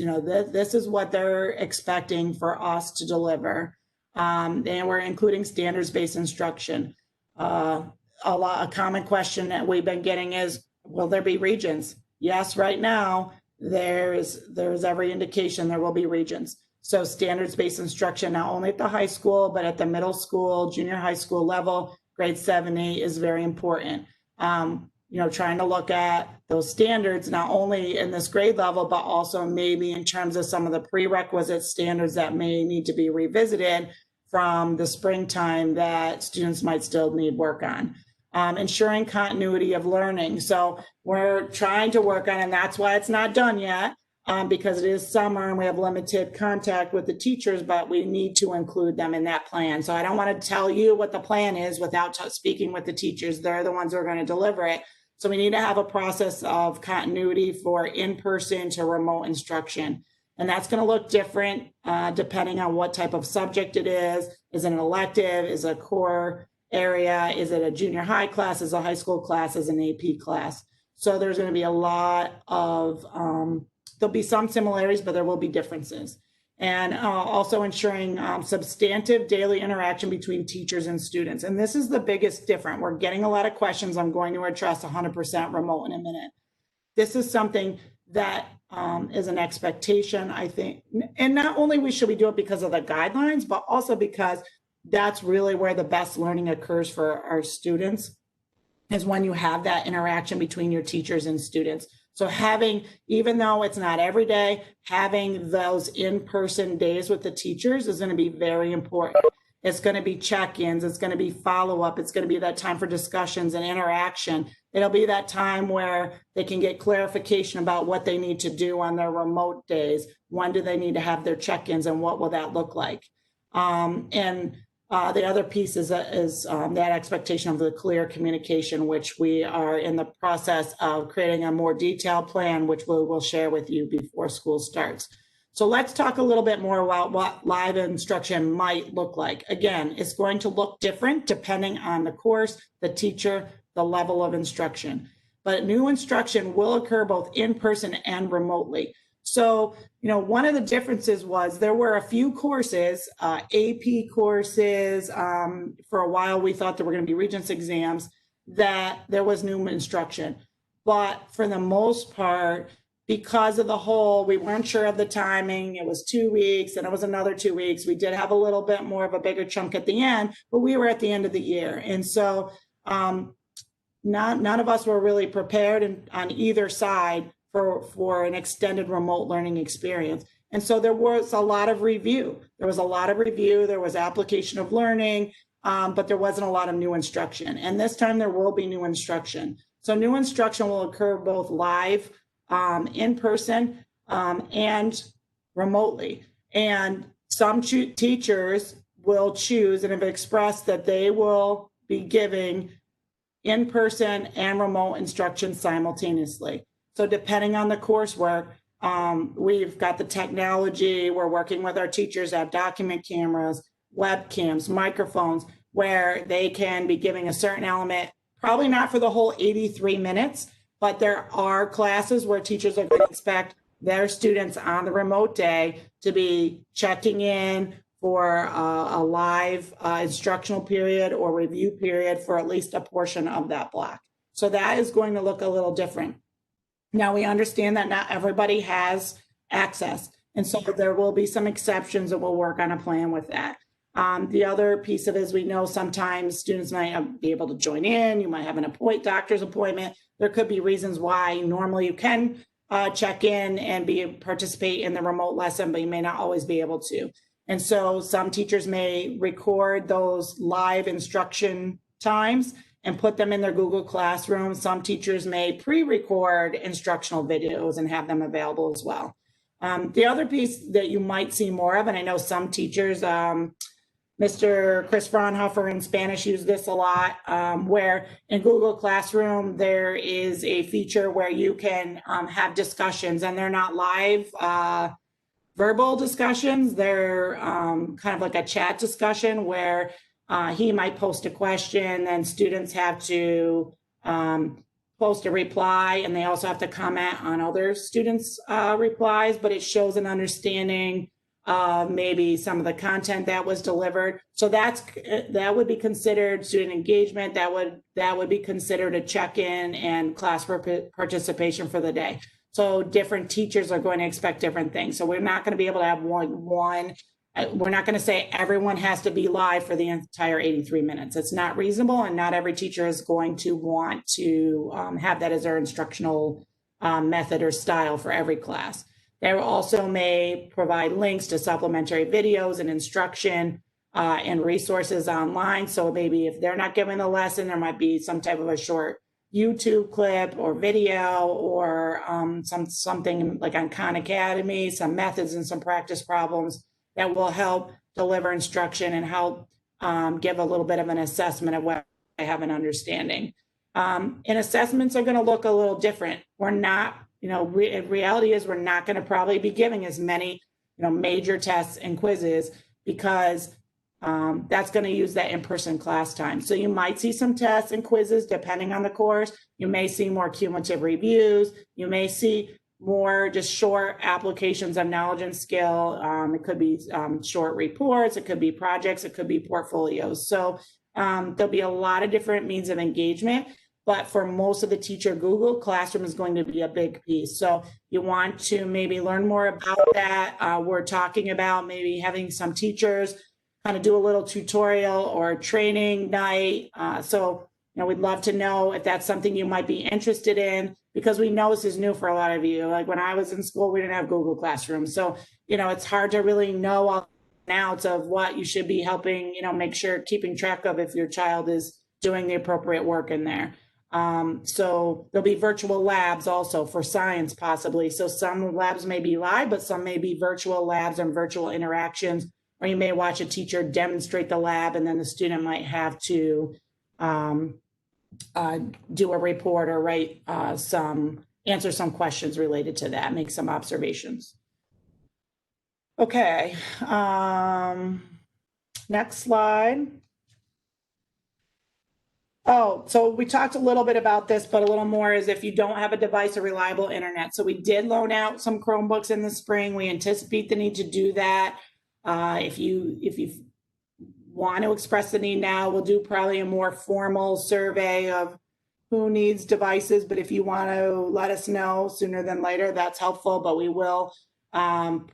this is what they're expecting for us to deliver. And we're including standards-based instruction. A common question that we've been getting is, will there be regions? Yes, right now, there's every indication there will be regions. So standards-based instruction, not only at the high school, but at the middle school, junior high school level, grade 7, 8 is very important. Trying to look at those standards, not only in this grade level, but also maybe in terms of some of the prerequisite standards that may need to be revisited from the springtime that students might still need work on. Ensuring continuity of learning. So we're trying to work on, and that's why it's not done yet, because it is summer and we have limited contact with the teachers, but we need to include them in that plan. So I don't want to tell you what the plan is without speaking with the teachers. They're the ones who are going to deliver it. So we need to have a process of continuity for in-person to remote instruction. And that's going to look different depending on what type of subject it is. Is it an elective? Is it a core area? Is it a junior high class? Is it a high school class? Is it an AP class? So there's going to be a lot of, there'll be some similarities, but there will be differences. And also ensuring substantive daily interaction between teachers and students. And this is the biggest difference. We're getting a lot of questions. I'm going to address 100% remote in a minute. This is something that is an expectation, I think. And not only should we do it because of the guidelines, but also because that's really where the best learning occurs for our students, is when you have that interaction between your teachers and students. So having, even though it's not every day, having those in-person days with the teachers is going to be very important. It's going to be check-ins. It's going to be follow-up. It's going to be that time for discussions and interaction. It'll be that time where they can get clarification about what they need to do on their remote days. When do they need to have their check-ins, and what will that look like? The other piece is that expectation of the clear communication, which we are in the process of creating a more detailed plan, which we'll share with you before school starts. So let's talk a little bit more about what live instruction might look like. Again, it's going to look different depending on the course, the teacher, the level of instruction. But new instruction will occur both in person and remotely. So, one of the differences was there were a few courses, AP courses. For a while, we thought there were going to be Regents exams, that there was new instruction. But for the most part, because of the whole, we weren't sure of the timing. It was 2 weeks and it was another 2 weeks. We did have a little bit more of a bigger chunk at the end, but we were at the end of the year. And so none of us were really prepared on either side for an extended remote learning experience. And so there was a lot of review. There was application of learning, but there wasn't a lot of new instruction. And this time there will be new instruction. So new instruction will occur both live, in person, and remotely. And some teachers will choose and have expressed that they will be giving in-person and remote instruction simultaneously. So depending on the coursework, we've got the technology. We're working with our teachers to have document cameras, webcams, microphones, where they can be giving a certain element, probably not for the whole 83 minutes, but there are classes where teachers are going to expect their students on the remote day to be checking in for a live instructional period or review period for at least a portion of that block. So that is going to look a little different. Now, we understand that not everybody has access, and so there will be some exceptions, and we'll work on a plan with that. The other piece of it is we know sometimes students might not be able to join in. You might have an doctor's appointment. There could be reasons why normally you can check in and participate in the remote lesson, but you may not always be able to. And so some teachers may record those live instruction times and put them in their Google Classroom. Some teachers may pre-record instructional videos and have them available as well. The other piece that you might see more of, and I know some teachers Mr. Chris Fraunhofer in Spanish used this a lot, where in Google Classroom, there is a feature where you can have discussions, and they're not live verbal discussions. They're kind of like a chat discussion where he might post a question, and students have to post a reply, and they also have to comment on other students' replies, but it shows an understanding of maybe some of the content that was delivered. So that would be considered student engagement. That would be considered a check-in and class participation for the day. So different teachers are going to expect different things. So we're not going to be able to have one. We're not going to say everyone has to be live for the entire 83 minutes. It's not reasonable, and not every teacher is going to want to have that as their instructional method or style for every class. They also may provide links to supplementary videos and instruction and resources online. So maybe if they're not giving a lesson, there might be some type of a short YouTube clip or video, or something like on Khan Academy, some methods and some practice problems that will help deliver instruction and help give a little bit of an assessment of what I have an understanding. And assessments are going to look a little different. We're not, reality is we're not going to probably be giving as many, major tests and quizzes, because that's going to use that in-person class time. So you might see some tests and quizzes depending on the course. You may see more cumulative reviews. You may see more just short applications of knowledge and skill. It could be short reports. It could be projects. It could be portfolios. So there'll be a lot of different means of engagement. But for most of the teacher, Google Classroom is going to be a big piece. So you want to maybe learn more about that. We're talking about maybe having some teachers kind of do a little tutorial or training night. So, we'd love to know if that's something you might be interested in, because we know this is new for a lot of you. Like when I was in school, we didn't have Google Classroom. So, it's hard to really know all the outs of what you should be helping, make sure keeping track of if your child is doing the appropriate work in there. So there'll be virtual labs also for science possibly. So some labs may be live, but some may be virtual labs and virtual interactions, or you may watch a teacher demonstrate the lab, and then the student might have to do a report or write answer some questions related to that, make some observations. Okay, next slide. Oh, so we talked a little bit about this, but a little more is if you don't have a device or reliable internet. So we did loan out some Chromebooks in the spring. We anticipate the need to do that. If you want to express the need now, we'll do probably a more formal survey of who needs devices. But if you want to let us know sooner than later, that's helpful. But we will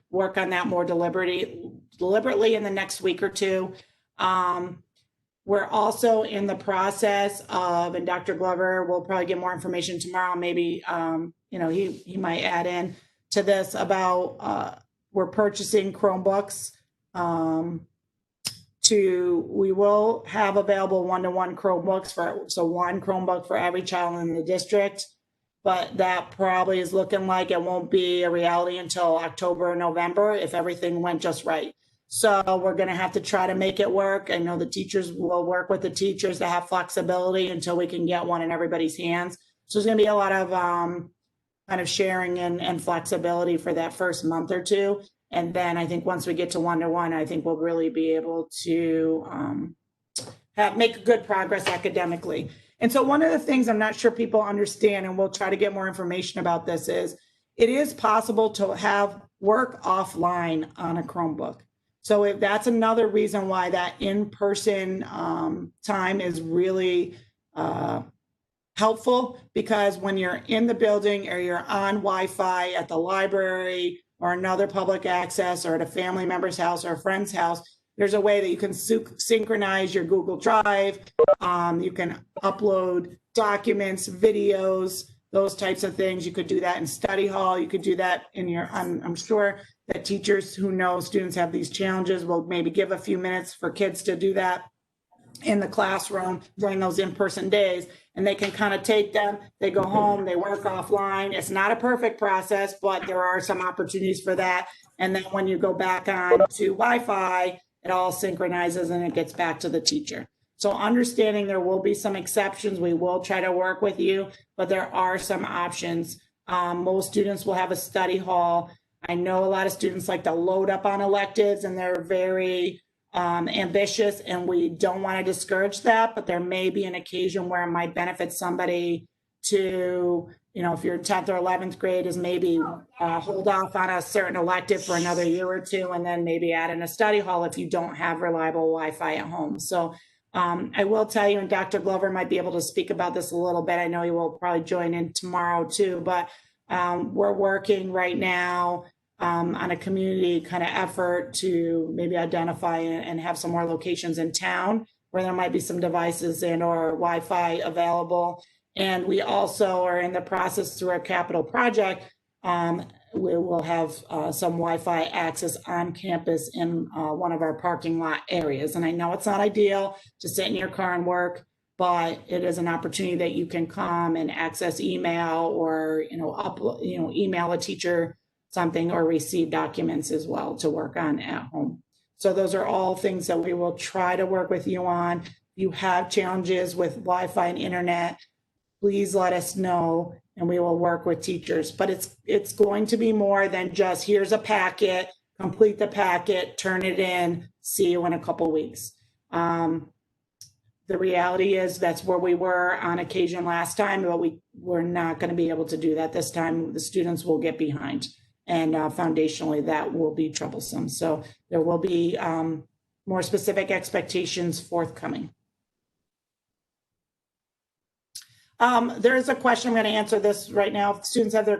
work on that more deliberately in the next week or two. We're also in the process of, and Dr. Glover will probably get more information tomorrow. Maybe he might add in to this about we're purchasing Chromebooks. We will have available one-to-one Chromebooks so one Chromebook for every child in the district, but that probably is looking like it won't be a reality until October or November if everything went just right. So we're going to have to try to make it work. I know the teachers will work with the teachers to have flexibility until we can get one in everybody's hands. So there's going to be a lot of kind of sharing and flexibility for that first month or two. And then I think once we get to one-to-one, I think we'll really be able to make good progress academically. And so one of the things I'm not sure people understand, and we'll try to get more information about this, is it is possible to have work offline on a Chromebook. So if that's another reason why that in-person time is really helpful, because when you're in the building or you're on Wi-Fi at the library or another public access or at a family member's house or a friend's house, there's a way that you can synchronize your Google Drive. You can upload documents, videos, those types of things. You could do that in study hall. You could do that in your, I'm sure that teachers who know students have these challenges will maybe give a few minutes for kids to do that in the classroom during those in-person days, and they can kind of take them, they go home, they work offline. It's not a perfect process, but there are some opportunities for that. And then when you go back on to Wi-Fi, it all synchronizes and it gets back to the teacher. So understanding there will be some exceptions, we will try to work with you, but there are some options. Most students will have a study hall. I know a lot of students like to load up on electives and they're very ambitious, and we don't want to discourage that, but there may be an occasion where it might benefit somebody to, if you're 10th or 11th grade, is maybe hold off on a certain elective for another year or two, and then maybe add in a study hall if you don't have reliable Wi-Fi at home. So I will tell you, and Dr. Glover might be able to speak about this a little bit. I know he will probably join in tomorrow too, but we're working right now on a community kind of effort to maybe identify and have some more locations in town where there might be some devices and or Wi-Fi available. And we also are in the process through our capital project. We will have some Wi-Fi access on campus in one of our parking lot areas. And I know it's not ideal to sit in your car and work, but it is an opportunity that you can come and access email or, email a teacher something or receive documents as well to work on at home. So those are all things that we will try to work with you on. If you have challenges with Wi-Fi and internet, please let us know and we will work with teachers. But it's going to be more than just here's a packet, complete the packet, turn it in, see you in a couple weeks. The reality is that's where we were on occasion last time, but we're not going to be able to do that this time. The students will get behind, and foundationally that will be troublesome. So there will be more specific expectations forthcoming. There is a question, I'm going to answer this right now. If students have their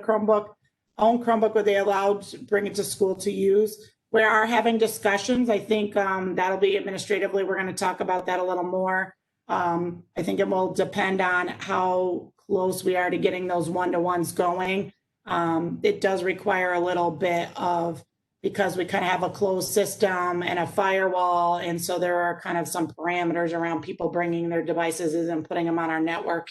own Chromebook, were they allowed to bring it to school to use? We are having discussions. I think that'll be administratively, we're going to talk about that a little more. I think it will depend on how close we are to getting those one-to-ones going. It does require a little bit of, because we kind of have a closed system and a firewall, and so there are kind of some parameters around people bringing their devices and putting them on our network,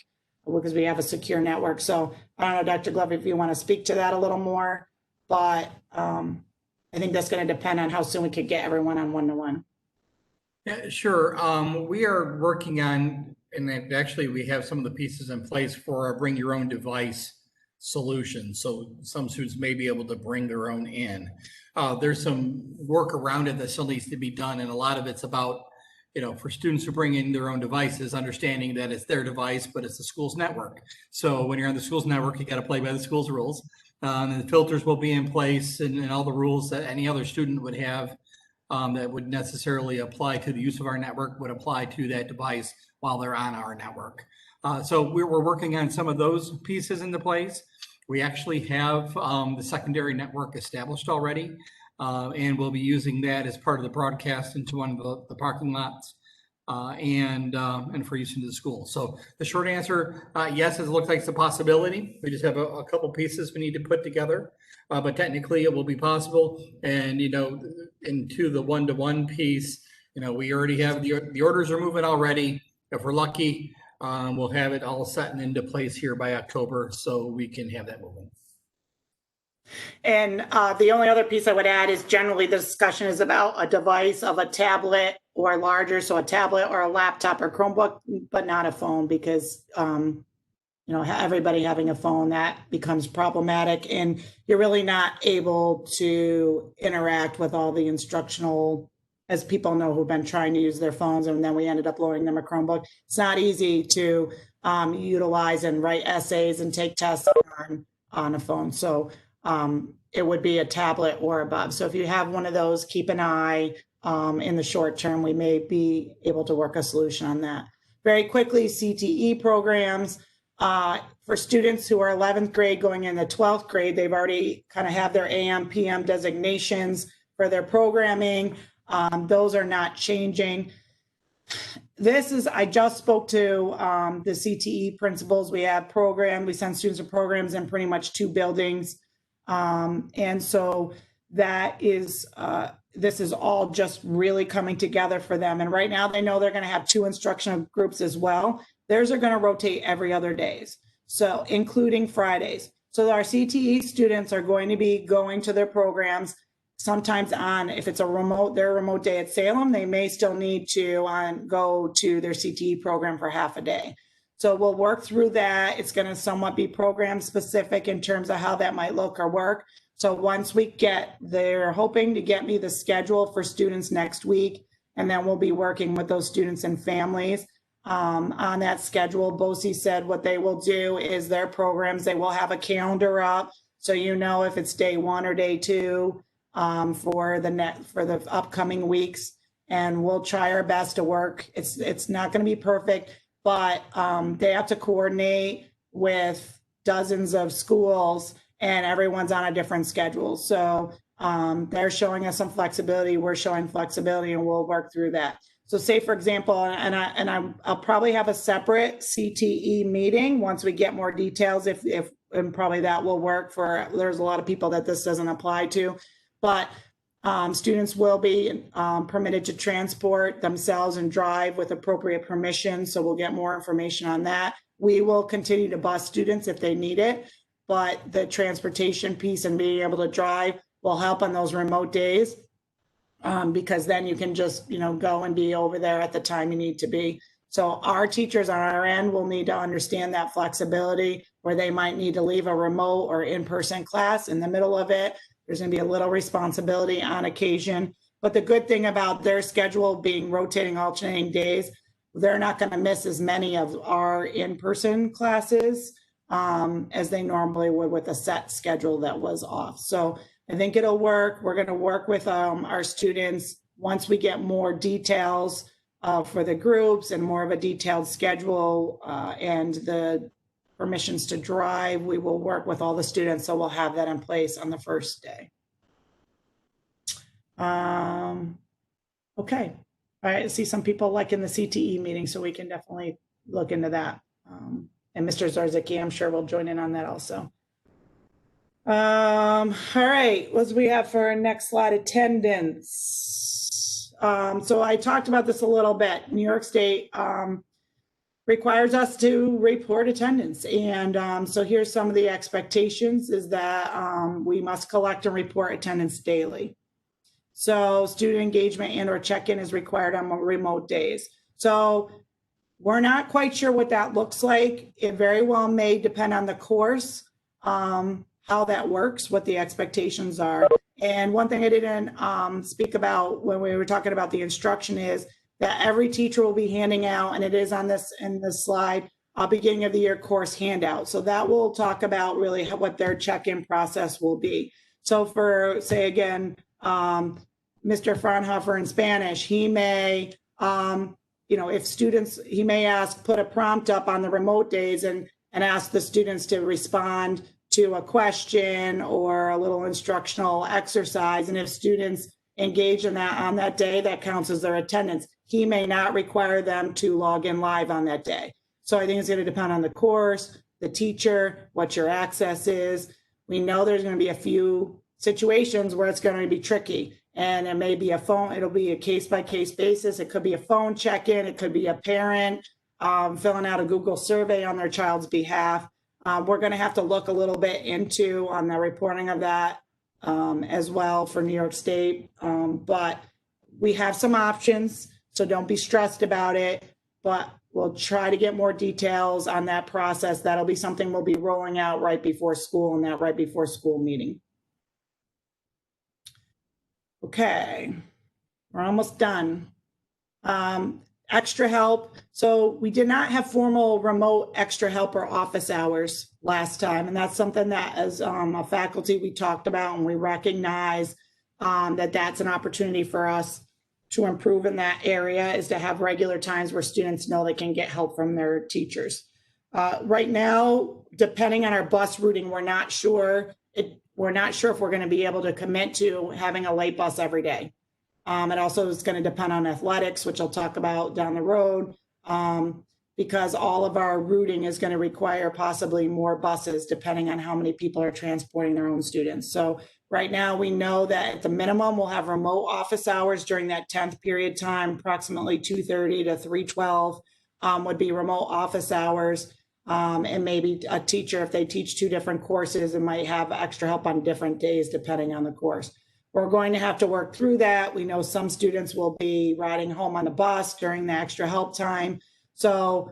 because we have a secure network. So I don't know, Dr. Glover, if you want to speak to that a little more, but I think that's going to depend on how soon we could get everyone on one-to-one. Yeah, sure. We are working on, and actually we have some of the pieces in place for a bring your own device solution. So some students may be able to bring their own in. There's some work around it that still needs to be done. And a lot of it's about, for students who bring in their own devices, understanding that it's their device, but it's the school's network. So when you're on the school's network, you got to play by the school's rules. And the filters will be in place and all the rules that any other student would have that would necessarily apply to the use of our network would apply to that device while they're on our network. So we're working on some of those pieces into place. We actually have the secondary network established already, and we'll be using that as part of the broadcast into one of the parking lots and for use into the school. So the short answer, yes, it looks like it's a possibility. We just have a couple pieces we need to put together, but technically it will be possible. And, into the one-to-one piece, we already have the orders are moving already. If we're lucky, we'll have it all set and into place here by October, so we can have that moving. And the only other piece I would add is generally the discussion is about a device of a tablet or larger, so a tablet or a laptop or Chromebook, but not a phone, because everybody having a phone, that becomes problematic, and you're really not able to interact with all the instructional, as people know who've been trying to use their phones, and then we ended up loaning them a Chromebook. It's not easy to utilize and write essays and take tests on a phone. So it would be a tablet or above. So if you have one of those, keep an eye. In the short term, we may be able to work a solution on that. Very quickly, CTE programs. For students who are 11th grade going into 12th grade, they've already kind of have their AM, PM designations for their programming. Those are not changing. I just spoke to the CTE principals. We send students to programs in pretty much 2 buildings. And so that is, this is all just really coming together for them. And right now they know they're going to have 2 instructional groups as well. Theirs are going to rotate every other days, so including Fridays. So our CTE students are going to be going to their programs sometimes if it's their remote day at Salem, they may still need to go to their CTE program for half a day. So we'll work through that. It's going to somewhat be program specific in terms of how that might look or work. So once they're hoping to get me the schedule for students next week, and then we'll be working with those students and families on that schedule. BOCES said what they will do is their programs, they will have a calendar up. So if it's day 1 or day 2 for the upcoming weeks, and we'll try our best to work. It's not going to be perfect, but they have to coordinate with dozens of schools, and everyone's on a different schedule. So they're showing us some flexibility. We're showing flexibility, and we'll work through that. So say, for example, I'll probably have a separate CTE meeting once we get more details, and probably that will work there's a lot of people that this doesn't apply to, but students will be permitted to transport themselves and drive with appropriate permission. So we'll get more information on that. We will continue to bus students if they need it, but the transportation piece and being able to drive will help on those remote days. Because then you can just, go and be over there at the time you need to be. So our teachers on our end will need to understand that flexibility where they might need to leave a remote or in-person class in the middle of it. There's going to be a little responsibility on occasion. But the good thing about their schedule being rotating, alternating days, they're not going to miss as many of our in-person classes as they normally would with a set schedule that was off. So I think it'll work. We're going to work with our students once we get more details for the groups and more of a detailed schedule and the permissions to drive. We will work with all the students, so we'll have that in place on the first day. Okay. All right. I see some people like in the CTE meeting, so we can definitely look into that. And Mr. Zarzicki, I'm sure, will join in on that also. All right, what do we have for our next slide? Attendance. So I talked about this a little bit. New York State requires us to report attendance. And so here's some of the expectations is that we must collect and report attendance daily. So student engagement and or check-in is required on remote days. So we're not quite sure what that looks like. It very well may depend on the course. How that works, what the expectations are. And one thing I didn't speak about when we were talking about the instruction is that every teacher will be handing out, and it is in this slide, a beginning of the year course handout. So that will talk about really what their check-in process will be. So for, say again, Mr. Fraunhofer in Spanish, he may, if students, he may put a prompt up on the remote days and ask the students to respond to a question or a little instructional exercise. And if students engage in that on that day, that counts as their attendance. He may not require them to log in live on that day. So I think it's going to depend on the course, the teacher, what your access is. We know there's going to be a few situations where it's going to be tricky. And it may be it'll be a case-by-case basis. It could be a phone check-in. It could be a parent filling out a Google survey on their child's behalf. We're going to have to look a little bit into on the reporting of that as well for New York State. But we have some options, so don't be stressed about it. But we'll try to get more details on that process. That'll be something we'll be rolling out right before school in that right before school meeting. Okay, we're almost done. Extra help. So we did not have formal remote extra help or office hours last time. And that's something that as a faculty we talked about, and we recognize that that's an opportunity for us to improve in that area, is to have regular times where students know they can get help from their teachers. Right now, depending on our bus routing, we're not sure if we're going to be able to commit to having a late bus every day. It also is going to depend on athletics, which I'll talk about down the road, because all of our routing is going to require possibly more buses depending on how many people are transporting their own students. So right now we know that at the minimum we'll have remote office hours during that 10th period time, approximately 2:30 to 3:12 would be remote office hours. And maybe a teacher, if they teach 2 different courses, and might have extra help on different days depending on the course. we're going to have to work through that. We know some students will be riding home on the bus during the extra help time. So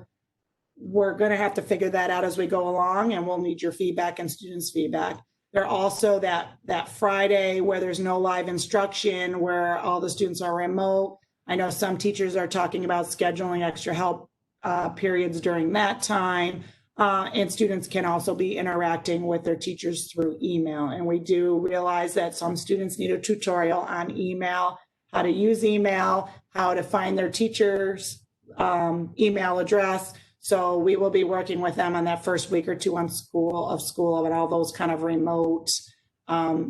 we're going to have to figure that out as we go along, and we'll need your feedback and students' feedback. There also that Friday where there's no live instruction, where all the students are remote. I know some teachers are talking about scheduling extra help periods during that time. And students can also be interacting with their teachers through email. And we do realize that some students need a tutorial on email, how to use email, how to find their teacher's email address. So we will be working with them on that first week or two on school and all those kind of remote, I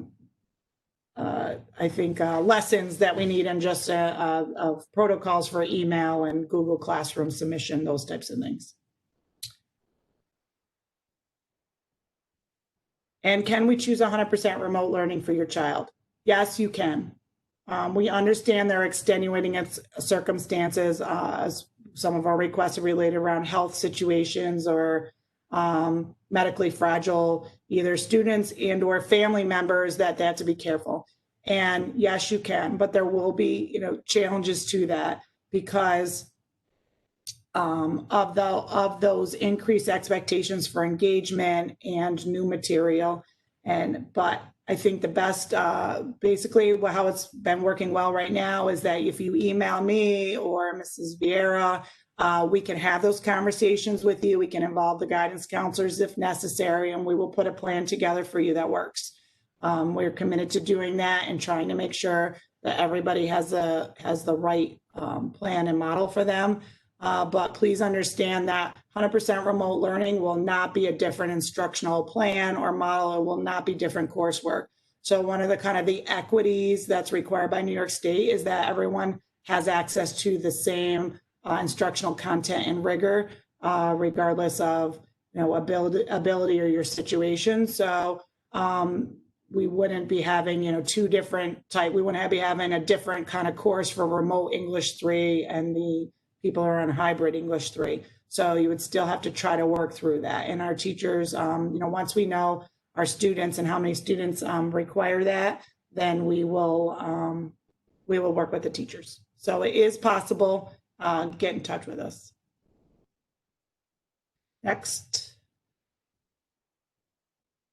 think, lessons that we need, and just of protocols for email and Google Classroom submission, those types of things. And can we choose 100% remote learning for your child? Yes, you can. We understand there are extenuating circumstances. Some of our requests are related around health situations or medically fragile, either students and or family members that they have to be careful. And yes, you can, but there will be, challenges to that because of those increased expectations for engagement and new material. But I think the best, basically how it's been working well right now is that if you email me or Mrs. Vieira, we can have those conversations with you. We can involve the guidance counselors if necessary, and we will put a plan together for you that works. We're committed to doing that and trying to make sure that everybody has the right plan and model for them. But please understand that 100% remote learning will not be a different instructional plan or model. It will not be different coursework. So one of the kind of the equities that's required by New York State is that everyone has access to the same instructional content and rigor, regardless of ability or your situation. So we wouldn't be having two different type. We wouldn't be having a different kind of course for remote English 3 and the people are on hybrid English 3. So you would still have to try to work through that. And our teachers, once we know our students and how many students require that, then we will work with the teachers. So it is possible. Get in touch with us. Next.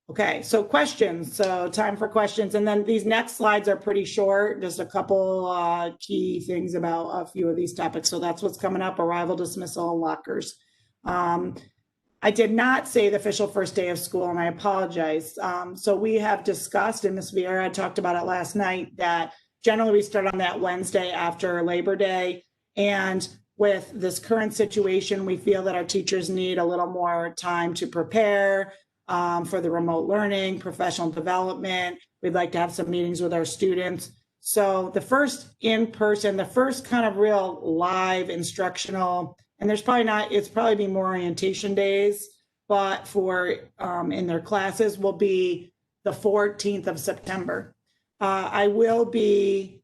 Okay, so questions. So time for questions. And then these next slides are pretty short, just a couple key things about a few of these topics. So that's what's coming up: arrival, dismissal, and lockers. I did not say the official first day of school, and I apologize. So we have discussed, and Ms. Vieira talked about it last night, that generally we start on that Wednesday after Labor Day. And with this current situation, we feel that our teachers need a little more time to prepare for the remote learning, professional development. We'd like to have some meetings with our students. So the first in-person, the first kind of real live instructional, and there's probably not, it's probably be more orientation days, but for in their classes will be the 14th of September. I will be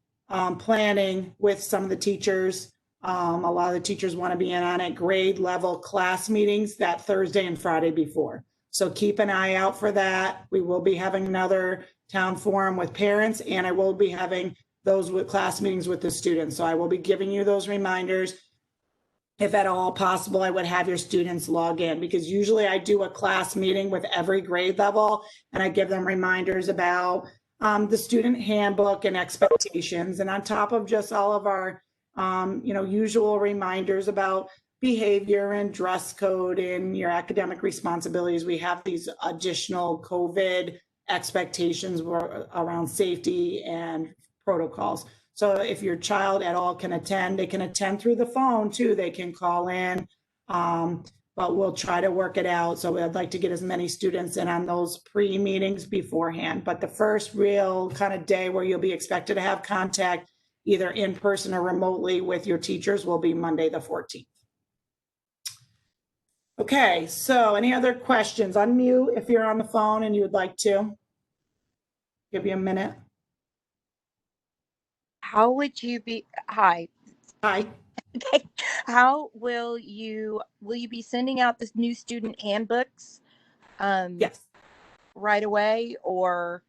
planning with some of the teachers. A lot of the teachers want to be in on it, grade level class meetings that Thursday and Friday before. So keep an eye out for that. We will be having another town forum with parents, and I will be having those with class meetings with the students. So I will be giving you those reminders. If at all possible, I would have your students log in, because usually I do a class meeting with every grade level and I give them reminders about the student handbook and expectations. And on top of just all of our, usual reminders about behavior and dress code and your academic responsibilities, we have these additional COVID expectations around safety and protocols. So if your child at all can attend, they can attend through the phone too. They can call in, but we'll try to work it out. So I'd like to get as many students in on those pre-meetings beforehand. But the first real kind of day where you'll be expected to have contact either in person or remotely with your teachers will be Monday the 14th. Okay, so any other questions? Unmute if you're on the phone and you would like to. Give you a minute. How would you be? Hi. Hi. How will you be sending out the new student handbooks? Yes. Right away, or?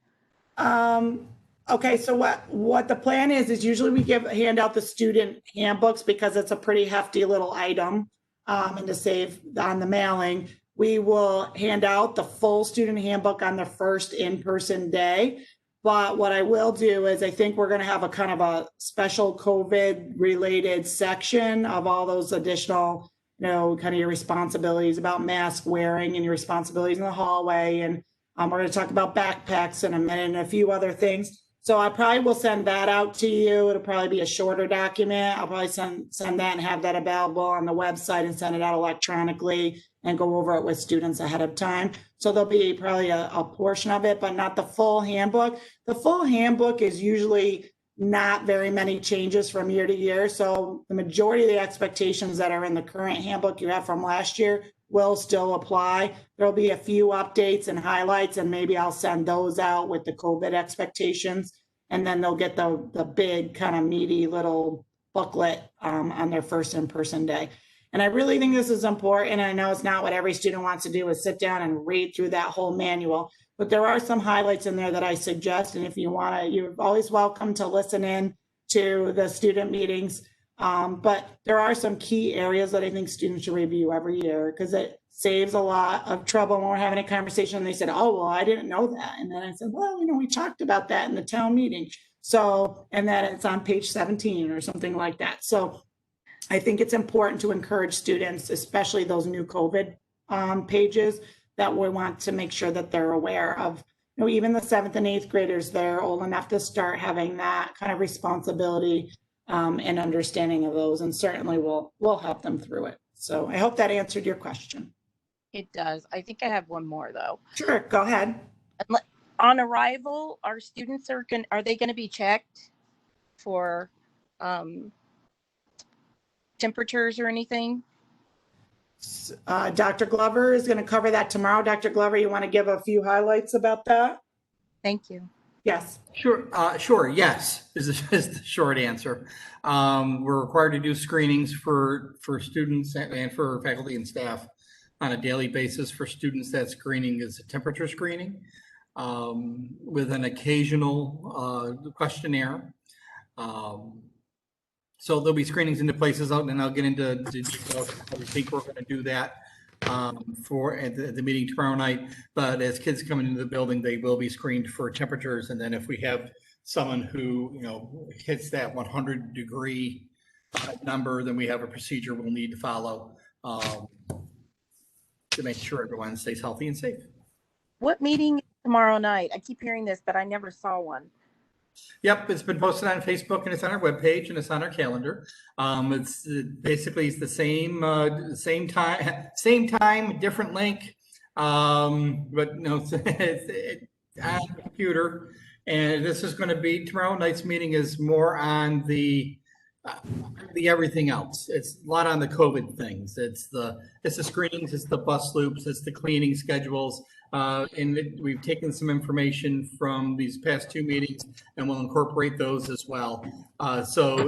Okay, so what the plan is usually we hand out the student handbooks because it's a pretty hefty little item. And to save on the mailing, we will hand out the full student handbook on the first in-person day. But what I will do is I think we're going to have a kind of a special COVID related section of all those additional, kind of your responsibilities about mask wearing and your responsibilities in the hallway. And we're going to talk about backpacks in a minute and a few other things. So I probably will send that out to you. It'll probably be a shorter document. I'll probably send that and have that available on the website and send it out electronically and go over it with students ahead of time. So there'll be probably a portion of it, but not the full handbook. The full handbook is usually not very many changes from year to year. So the majority of the expectations that are in the current handbook you have from last year will still apply. There'll be a few updates and highlights, and maybe I'll send those out with the COVID expectations. And then they'll get the big kind of meaty little booklet on their first in-person day. And I really think this is important. I know it's not what every student wants to do is sit down and read through that whole manual, but there are some highlights in there that I suggest. And if you want to, you're always welcome to listen in to the student meetings. But there are some key areas that I think students should review every year because it saves a lot of trouble when we're having a conversation. And they said, oh, well, I didn't know that. And then I said, well, we talked about that in the town meeting. So, and then it's on page 17 or something like that. So I think it's important to encourage students, especially those new COVID pages, that we want to make sure that they're aware of. Even the 7th and 8th graders, they're old enough to start having that kind of responsibility and understanding of those, and certainly we'll help them through it. So I hope that answered your question. It does. I think I have one more though. Sure, go ahead. On arrival, our students are they going to be checked for temperatures or anything? Dr. Glover is going to cover that tomorrow. Dr. Glover, you want to give a few highlights about that? Thank you. Yes. Sure. Yes is the short answer. We're required to do screenings for students and for faculty and staff on a daily basis. For students, that screening is a temperature screening with an occasional questionnaire. So there'll be screenings into places out, and I'll get into details how we think we're going to do that for at the meeting tomorrow night. But as kids come into the building, they will be screened for temperatures, and then if we have someone who hits that 100-degree number, then we have a procedure we'll need to follow to make sure everyone stays healthy and safe. What meeting is tomorrow night? I keep hearing this, but I never saw one. Yep, it's been posted on Facebook and it's on our webpage and it's on our calendar. It's basically the same time, different link, but no, it's on the computer. And this is going to be tomorrow night's meeting is more on the everything else. It's a lot on the COVID things. It's the screenings, it's the bus loops, it's the cleaning schedules. And we've taken some information from these past 2 meetings and we'll incorporate those as well. So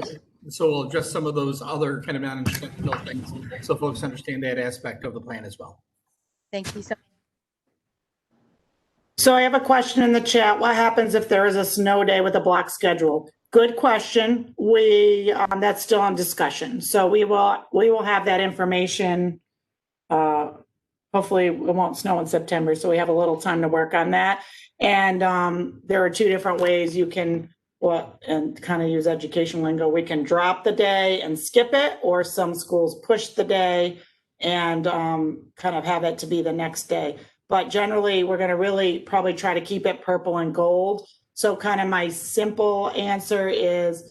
we'll address some of those other kind of non-intentional things so folks understand that aspect of the plan as well. Thank you so much. So I have a question in the chat. What happens if there is a snow day with a block schedule? Good question. That's still on discussion. So we will have that information. Hopefully it won't snow in September, so we have a little time to work on that. And there are 2 different ways you can, and kind of use education lingo. We can drop the day and skip it, or some schools push the day and kind of have it to be the next day. But generally, we're going to really probably try to keep it purple and gold. So kind of my simple answer is,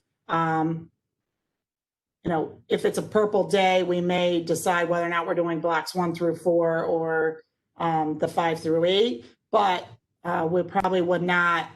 if it's a purple day, we may decide whether or not we're doing blocks 1 through 4 or the 5 through 8, but we probably would not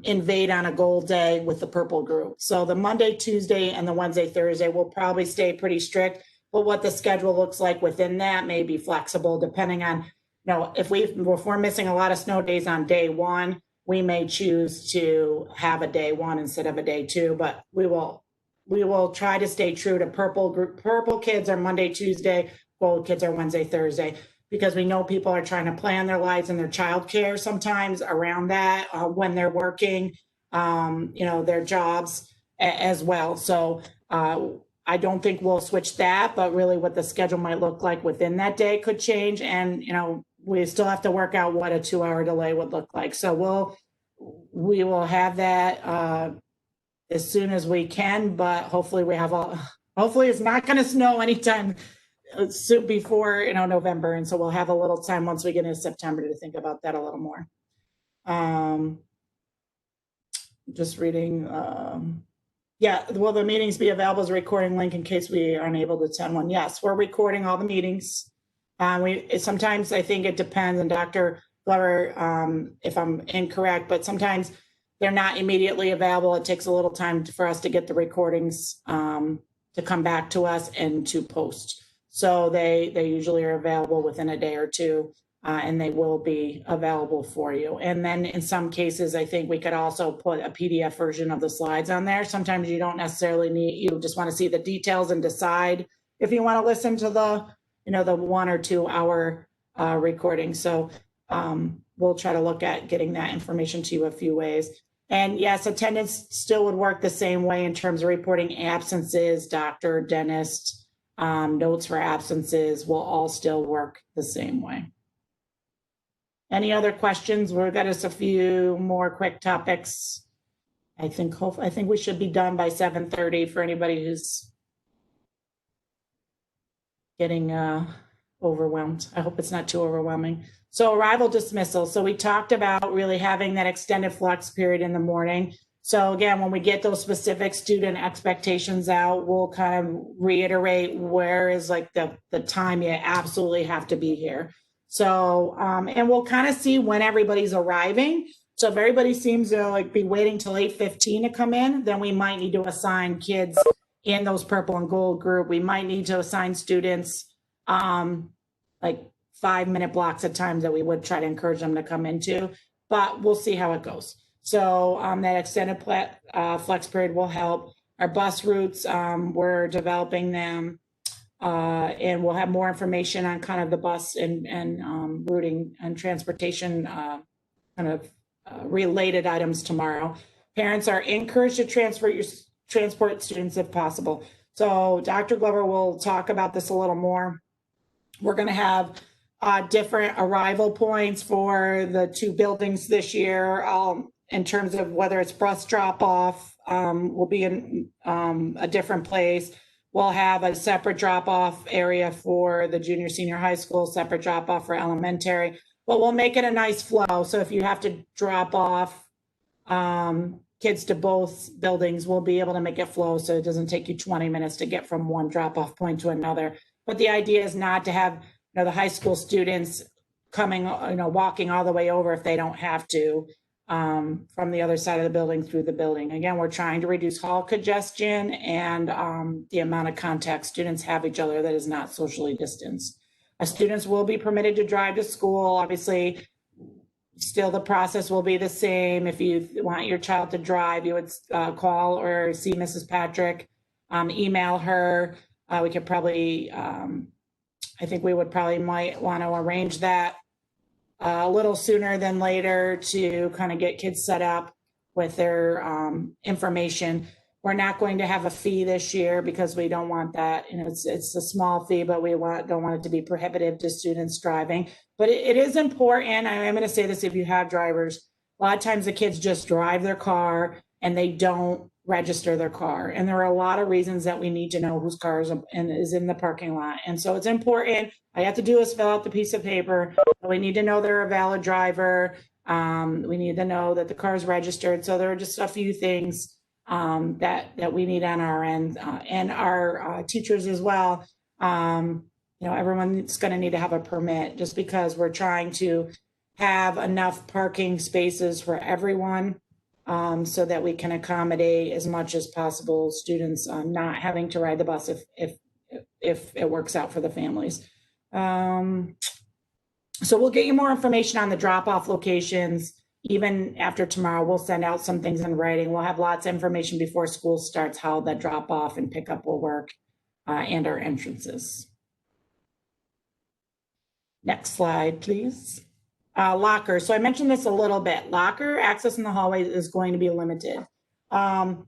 invade on a gold day with the purple group. So the Monday, Tuesday, and the Wednesday, Thursday will probably stay pretty strict, but what the schedule looks like within that may be flexible depending on, if we're missing a lot of snow days on day 1, we may choose to have a day 1 instead of a day 2, but we will try to stay true to purple group. Purple kids are Monday, Tuesday, gold kids are Wednesday, Thursday, because we know people are trying to plan their lives and their childcare sometimes around that when they're working. their jobs as well. So I don't think we'll switch that, but really what the schedule might look like within that day could change. And, we still have to work out what a 2-hour delay would look like. So we will have that as soon as we can, but hopefully hopefully it's not going to snow anytime before, November. And so we'll have a little time once we get into September to think about that a little more. Just reading. Yeah, will the meetings be available as a recording link in case we aren't able to attend one? Yes, we're recording all the meetings. Sometimes I think it depends, and Dr. Glover, if I'm incorrect, but sometimes they're not immediately available. It takes a little time for us to get the recordings to come back to us and to post. So they usually are available within a day or two, and they will be available for you. And then in some cases, I think we could also put a PDF version of the slides on there. Sometimes you don't necessarily you just want to see the details and decide if you want to listen to the 1 or 2 hour recording. So we'll try to look at getting that information to you a few ways. And yes, attendance still would work the same way in terms of reporting absences, doctor, dentist, notes for absences will all still work the same way. Any other questions? We've got us a few more quick topics. I think we should be done by 7:30 for anybody who's getting overwhelmed. I hope it's not too overwhelming. So arrival dismissal. So we talked about really having that extended flux period in the morning. So again, when we get those specific student expectations out, we'll kind of reiterate where is like the time you absolutely have to be here. So, and we'll kind of see when everybody's arriving. So if everybody seems to be waiting till 8:15 to come in, then we might need to assign kids in those purple and gold group. We might need to assign students like 5-minute blocks at times that we would try to encourage them to come into, but we'll see how it goes. So that extended flex period will help. Our bus routes, we're developing them, and we'll have more information on kind of the bus and routing and transportation related items tomorrow. Parents are encouraged to transport students if possible. So Dr. Glover will talk about this a little more. We're going to have different arrival points for the 2 buildings this year in terms of whether it's bus drop off will be in a different place. We'll have a separate drop off area for the junior, senior high school, separate drop off for elementary, but we'll make it a nice flow. So if you have to drop off kids to both buildings, we'll be able to make it flow so it doesn't take you 20 minutes to get from one drop off point to another. But the idea is not to have the high school students coming, walking all the way over if they don't have to from the other side of the building through the building. Again, we're trying to reduce hall congestion and the amount of contact students have each other that is not socially distanced. Students will be permitted to drive to school. Obviously, still the process will be the same. If you want your child to drive, you would call or see Mrs. Patrick, email her. We could probably, I think we would probably might want to arrange that a little sooner than later to kind of get kids set up with their information. We're not going to have a fee this year because we don't want that. It's a small fee, but we don't want it to be prohibitive to students driving. But it is important. I'm going to say this: if you have drivers, a lot of times the kids just drive their car and they don't register their car. And there are a lot of reasons that we need to know whose car is in the parking lot. And so it's important. All you have to do is fill out the piece of paper. We need to know they're a valid driver. We need to know that the car is registered. So there are just a few things that we need on our end, and our teachers as well. Everyone's going to need to have a permit just because we're trying to have enough parking spaces for everyone. So that we can accommodate as much as possible students not having to ride the bus if it works out for the families. So we'll get you more information on the drop-off locations. Even after tomorrow, we'll send out some things in writing. We'll have lots of information before school starts, how that drop-off and pickup will work, and our entrances. Next slide, please. Lockers. So I mentioned this a little bit. Locker access in the hallway is going to be limited. And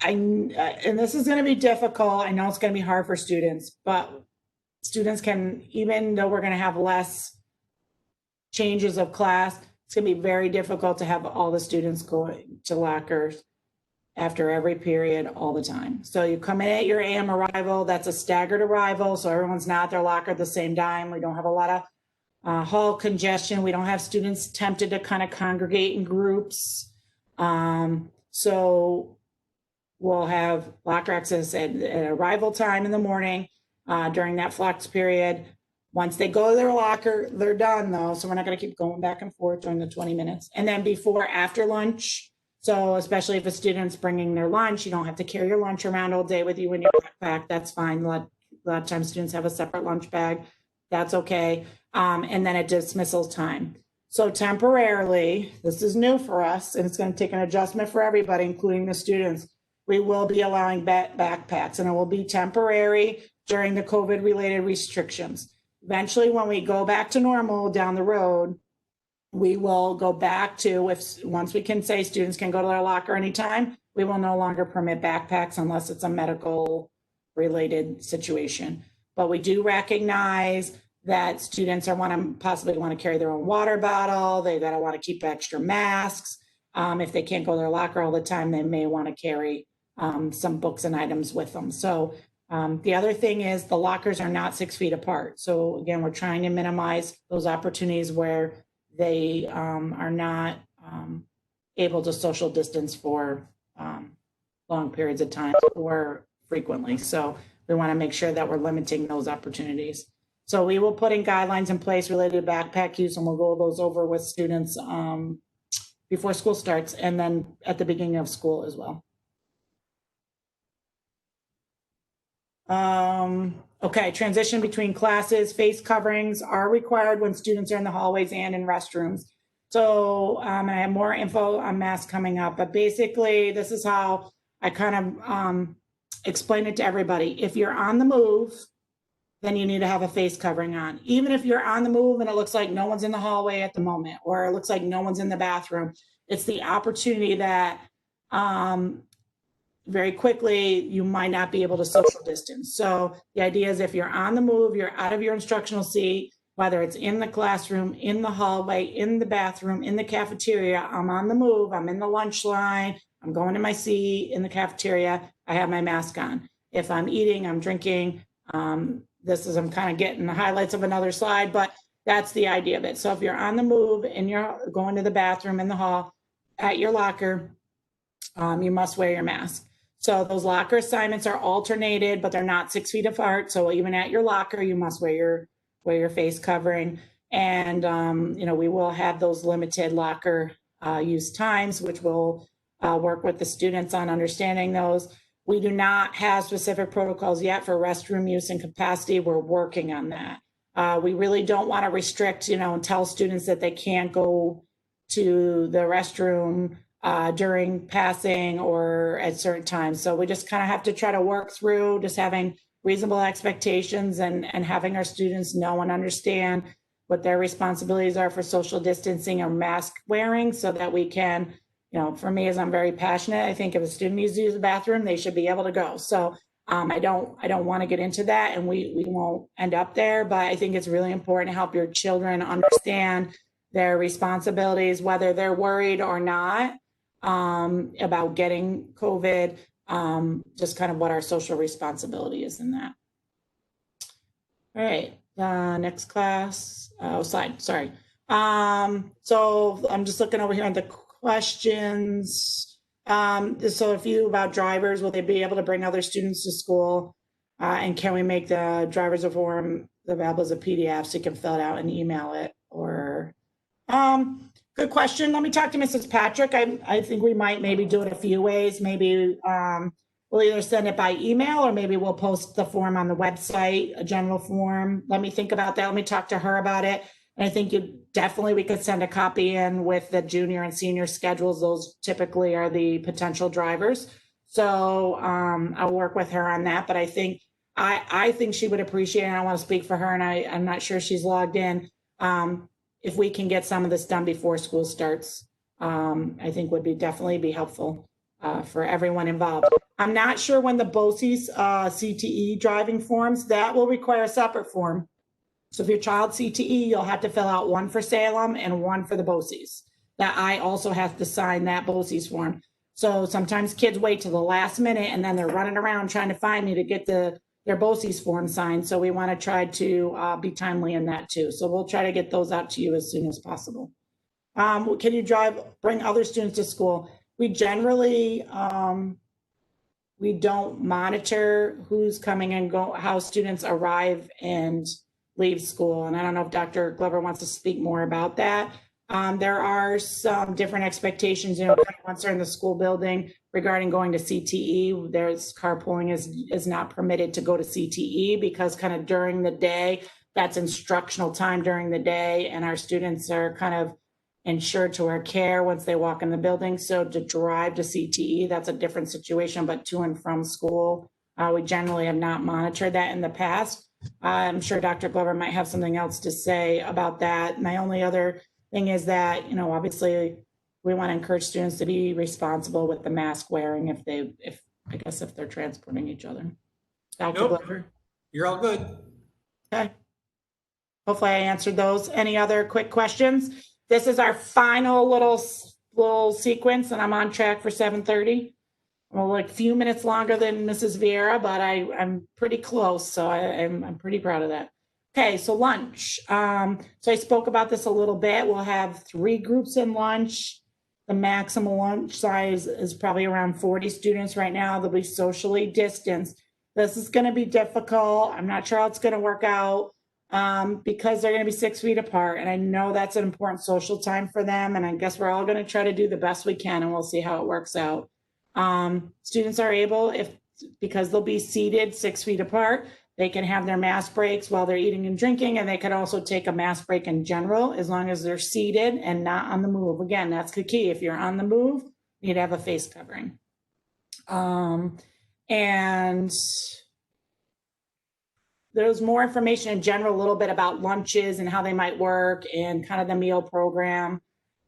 this is going to be difficult. I know it's going to be hard for students, but students can, even though we're going to have less changes of class, it's going to be very difficult to have all the students going to lockers after every period all the time. So you come in at your AM arrival, that's a staggered arrival. So everyone's not at their locker at the same time. We don't have a lot of hall congestion. We don't have students tempted to kind of congregate in groups. So we'll have locker access at arrival time in the morning during that flux period. Once they go to their locker, they're done though. So we're not going to keep going back and forth during the 20 minutes. And then before, after lunch. So especially if a student's bringing their lunch, you don't have to carry your lunch around all day with you in your backpack. That's fine. A lot of times students have a separate lunch bag. That's okay. And then at dismissal time. So temporarily, this is new for us, and it's going to take an adjustment for everybody, including the students. We will be allowing backpacks, and it will be temporary during the COVID-related restrictions. Eventually, when we go back to normal down the road, we will go back to, once we can say students can go to their locker anytime, we will no longer permit backpacks unless it's a medical related situation. But we do recognize that students possibly want to carry their own water bottle. They gotta want to keep extra masks. If they can't go to their locker all the time, they may want to carry some books and items with them. So the other thing is the lockers are not 6 feet apart. So again, we're trying to minimize those opportunities where they are not able to social distance for long periods of time or frequently. So we want to make sure that we're limiting those opportunities. So we will put in guidelines in place related to backpack use, and we'll go those over with students before school starts and then at the beginning of school as well. Okay, transition between classes. Face coverings are required when students are in the hallways and in restrooms. So I have more info on masks coming up, but basically this is how I kind of explain it to everybody. If you're on the move, then you need to have a face covering on. Even if you're on the move and it looks like no one's in the hallway at the moment, or it looks like no one's in the bathroom, it's the opportunity that very quickly you might not be able to social distance. So the idea is if you're on the move, you're out of your instructional seat, whether it's in the classroom, in the hallway, in the bathroom, in the cafeteria, I'm on the move, I'm in the lunch line, I'm going to my seat in the cafeteria, I have my mask on. If I'm eating, I'm drinking, I'm kind of getting the highlights of another slide, but that's the idea of it. So if you're on the move and you're going to the bathroom in the hall, at your locker, you must wear your mask. So those locker assignments are alternated, but they're not 6 feet apart. So even at your locker, you must wear your face covering. And we will have those limited locker use times, which will work with the students on understanding those. We do not have specific protocols yet for restroom use and capacity. We're working on that. We really don't want to restrict, and tell students that they can't go to the restroom during passing or at certain times. So we just kind of have to try to work through just having reasonable expectations and having our students know and understand what their responsibilities are for social distancing or mask wearing, so that we can, for me, as I'm very passionate, I think if a student needs to use the bathroom, they should be able to go. So I don't want to get into that, and we won't end up there, but I think it's really important to help your children understand their responsibilities, whether they're worried or not, about getting COVID, just kind of what our social responsibility is in that. All right, next class, slide, sorry. So I'm just looking over here at the questions. So a few about drivers, will they be able to bring other students to school? And can we make the driver's form available as a PDF so you can fill it out and email it? Or good question. Let me talk to Mrs. Patrick. I think we might maybe do it a few ways. Maybe we'll either send it by email, or maybe we'll post the form on the website, a general form. Let me think about that. Let me talk to her about it. And I think we could send a copy in with the junior and senior schedules. Those typically are the potential drivers. So I'll work with her on that. But I think I think she would appreciate it. And I want to speak for her, and I'm not sure she's logged in. if we can get some of this done before school starts, I think would definitely be helpful for everyone involved. I'm not sure when the BOCES CTE driving forms, that will require a separate form. So if your child CTE, you'll have to fill out one for Salem and one for the BOCES. That I also have to sign that BOCES form. So sometimes kids wait till the last minute and then they're running around trying to find me to get their BOCES form signed. So we want to try to be timely in that too. So we'll try to get those out to you as soon as possible. Can you bring other students to school? We generally, we don't monitor who's coming and how students arrive and leave school. And I don't know if Dr. Glover wants to speak more about that. There are some different expectations, once they're in the school building regarding going to CTE. There's carpooling is not permitted to go to CTE because kind of during the day, that's instructional time during the day, and our students are kind of insured to our care once they walk in the building. So to drive to CTE, that's a different situation, but to and from school, we generally have not monitored that in the past. I'm sure Dr. Glover might have something else to say about that. My only other thing is that, obviously we want to encourage students to be responsible with the mask wearing if they're transporting each other. Dr. Nope. Glover? You're all good. Okay. Hopefully I answered those. Any other quick questions? This is our final little sequence, and I'm on track for 7:30. Well, like a few minutes longer than Mrs. Vieira, but I'm pretty close, so I'm pretty proud of that. Okay, so lunch. So I spoke about this a little bit. We'll have 3 groups in lunch. The maximum lunch size is probably around 40 students right now. They'll be socially distanced. This is going to be difficult. I'm not sure how it's going to work out because they're going to be 6 feet apart. And I know that's an important social time for them. And I guess we're all going to try to do the best we can, and we'll see how it works out. Students are able, because they'll be seated 6 feet apart, they can have their mask breaks while they're eating and drinking, and they can also take a mask break in general as long as they're seated and not on the move. Again, that's the key. If you're on the move, you need to have a face covering. And there's more information in general, a little bit about lunches and how they might work and kind of the meal program.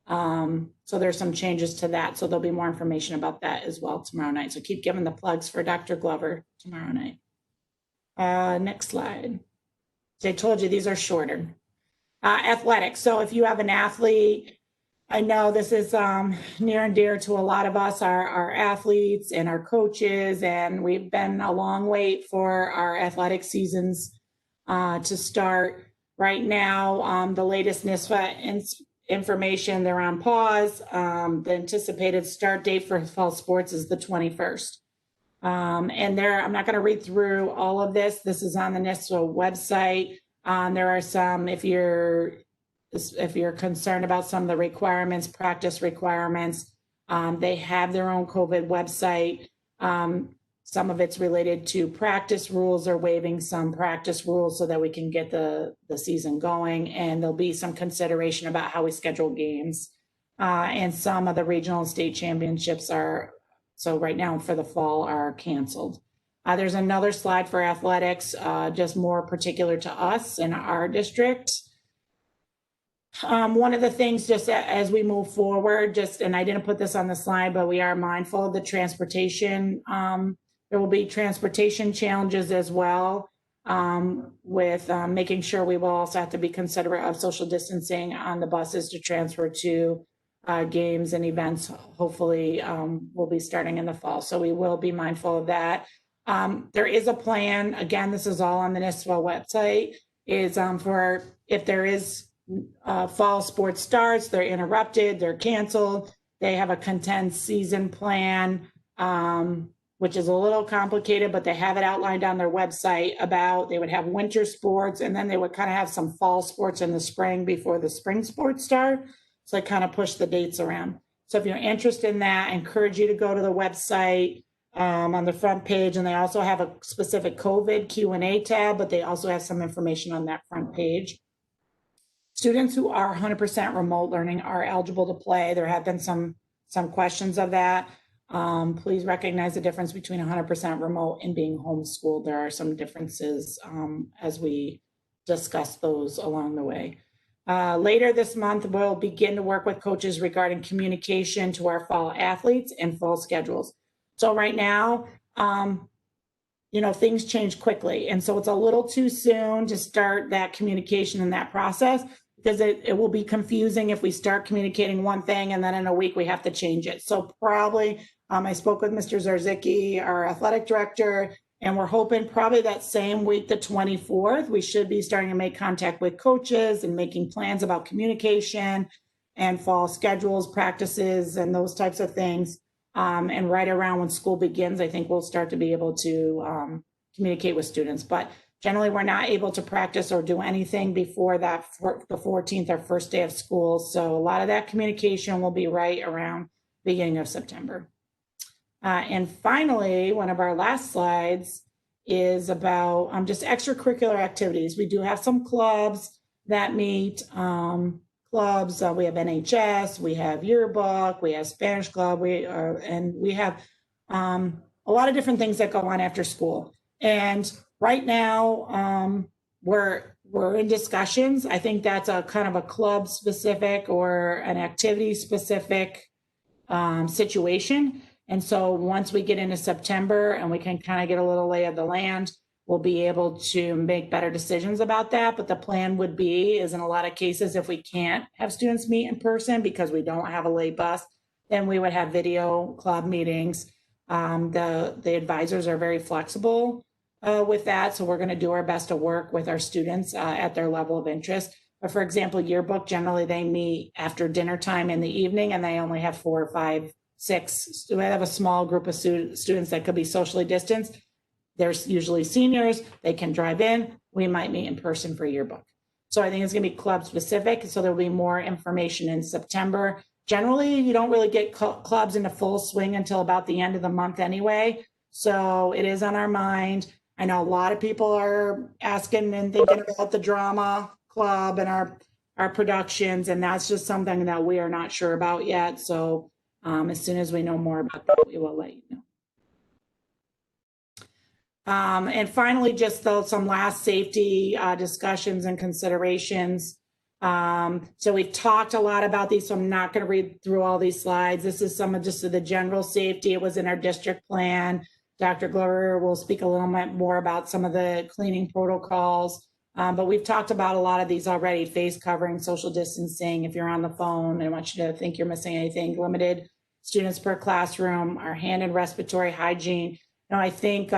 So there's some changes to that. So there'll be more information about that as well tomorrow night. So keep giving the plugs for Dr. Glover tomorrow night. Next slide. So I told you these are shorter. Athletics. So if you have an athlete, I know this is near and dear to a lot of us, our athletes and our coaches, and we've been a long wait for our athletic seasons to start. Right now, the latest NISFA information, they're on pause. The anticipated start date for fall sports is the 21st. And I'm not going to read through all of this. This is on the NISFA website. There are some, if you're concerned about some of the requirements, practice requirements, they have their own COVID website. Some of it's related to practice rules or waiving some practice rules so that we can get the season going. And there'll be some consideration about how we schedule games. And some of the regional and state championships so right now for the fall are canceled. There's another slide for athletics, just more particular to us in our district. One of the things just as we move forward, and I didn't put this on the slide, but we are mindful of the transportation. There will be transportation challenges as well with making sure we will also have to be considerate of social distancing on the buses to transfer to games and events. Hopefully will be starting in the fall. So we will be mindful of that. There is a plan. Again, this is all on the NISFA website, is for if there is fall sports starts, they're interrupted, they're canceled. They have a condensed season plan, which is a little complicated, but they have it outlined on their website they would have winter sports, and then they would kind of have some fall sports in the spring before the spring sports start. So I kind of push the dates around. So if you're interested in that, I encourage you to go to the website on the front page, and they also have a specific COVID Q&A tab, but they also have some information on that front page. Students who are 100% remote learning are eligible to play. There have been some questions of that. Please recognize the difference between 100% remote and being homeschooled. There are some differences as we discuss those along the way. Later this month, we'll begin to work with coaches regarding communication to our fall athletes and fall schedules. So right now, things change quickly. And so it's a little too soon to start that communication and that process, because it will be confusing if we start communicating one thing and then in a week we have to change it. So probably, I spoke with Mr. Zarzicki, our athletic director, and we're hoping probably that same week, the 24th, we should be starting to make contact with coaches and making plans about communication and fall schedules, practices, and those types of things. And right around when school begins, I think we'll start to be able to communicate with students. But generally, we're not able to practice or do anything before that, the 14th, our first day of school. So a lot of that communication will be right around the beginning of September. And finally, one of our last slides is about just extracurricular activities. We do have some clubs that meet. Clubs, we have NHS, we have yearbook, we have Spanish club, and we have a lot of different things that go on after school. And right now, we're in discussions. I think that's a kind of a club specific or an activity specific situation. And so once we get into September and we can kind of get a little lay of the land, we'll be able to make better decisions about that. But the plan would be, is in a lot of cases, if we can't have students meet in person because we don't have a late bus, then we would have video club meetings. The advisors are very flexible with that. So we're going to do our best to work with our students at their level of interest. But for example, yearbook, generally they meet after dinner time in the evening, and they only have 4 or 5, 6. We have a small group of students that could be socially distanced. There's usually seniors, they can drive in, we might meet in person for yearbook. So I think it's gonna be club specific, so there'll be more information in September. Generally, you don't really get clubs into full swing until about the end of the month anyway. So it is on our mind. I know a lot of people are asking and thinking about the drama club and our productions, and that's just something that we are not sure about yet. So as soon as we know more about that, we will let you know. And finally, just some last safety discussions and considerations. So we've talked a lot about these, so I'm not going to read through all these slides. This is some of just the general safety. It was in our district plan. Dr. Glover will speak a little bit more about some of the cleaning protocols. But we've talked about a lot of these already: face covering, social distancing. If you're on the phone, I don't want you to think you're missing anything. Limited students per classroom, our hand and respiratory hygiene. I think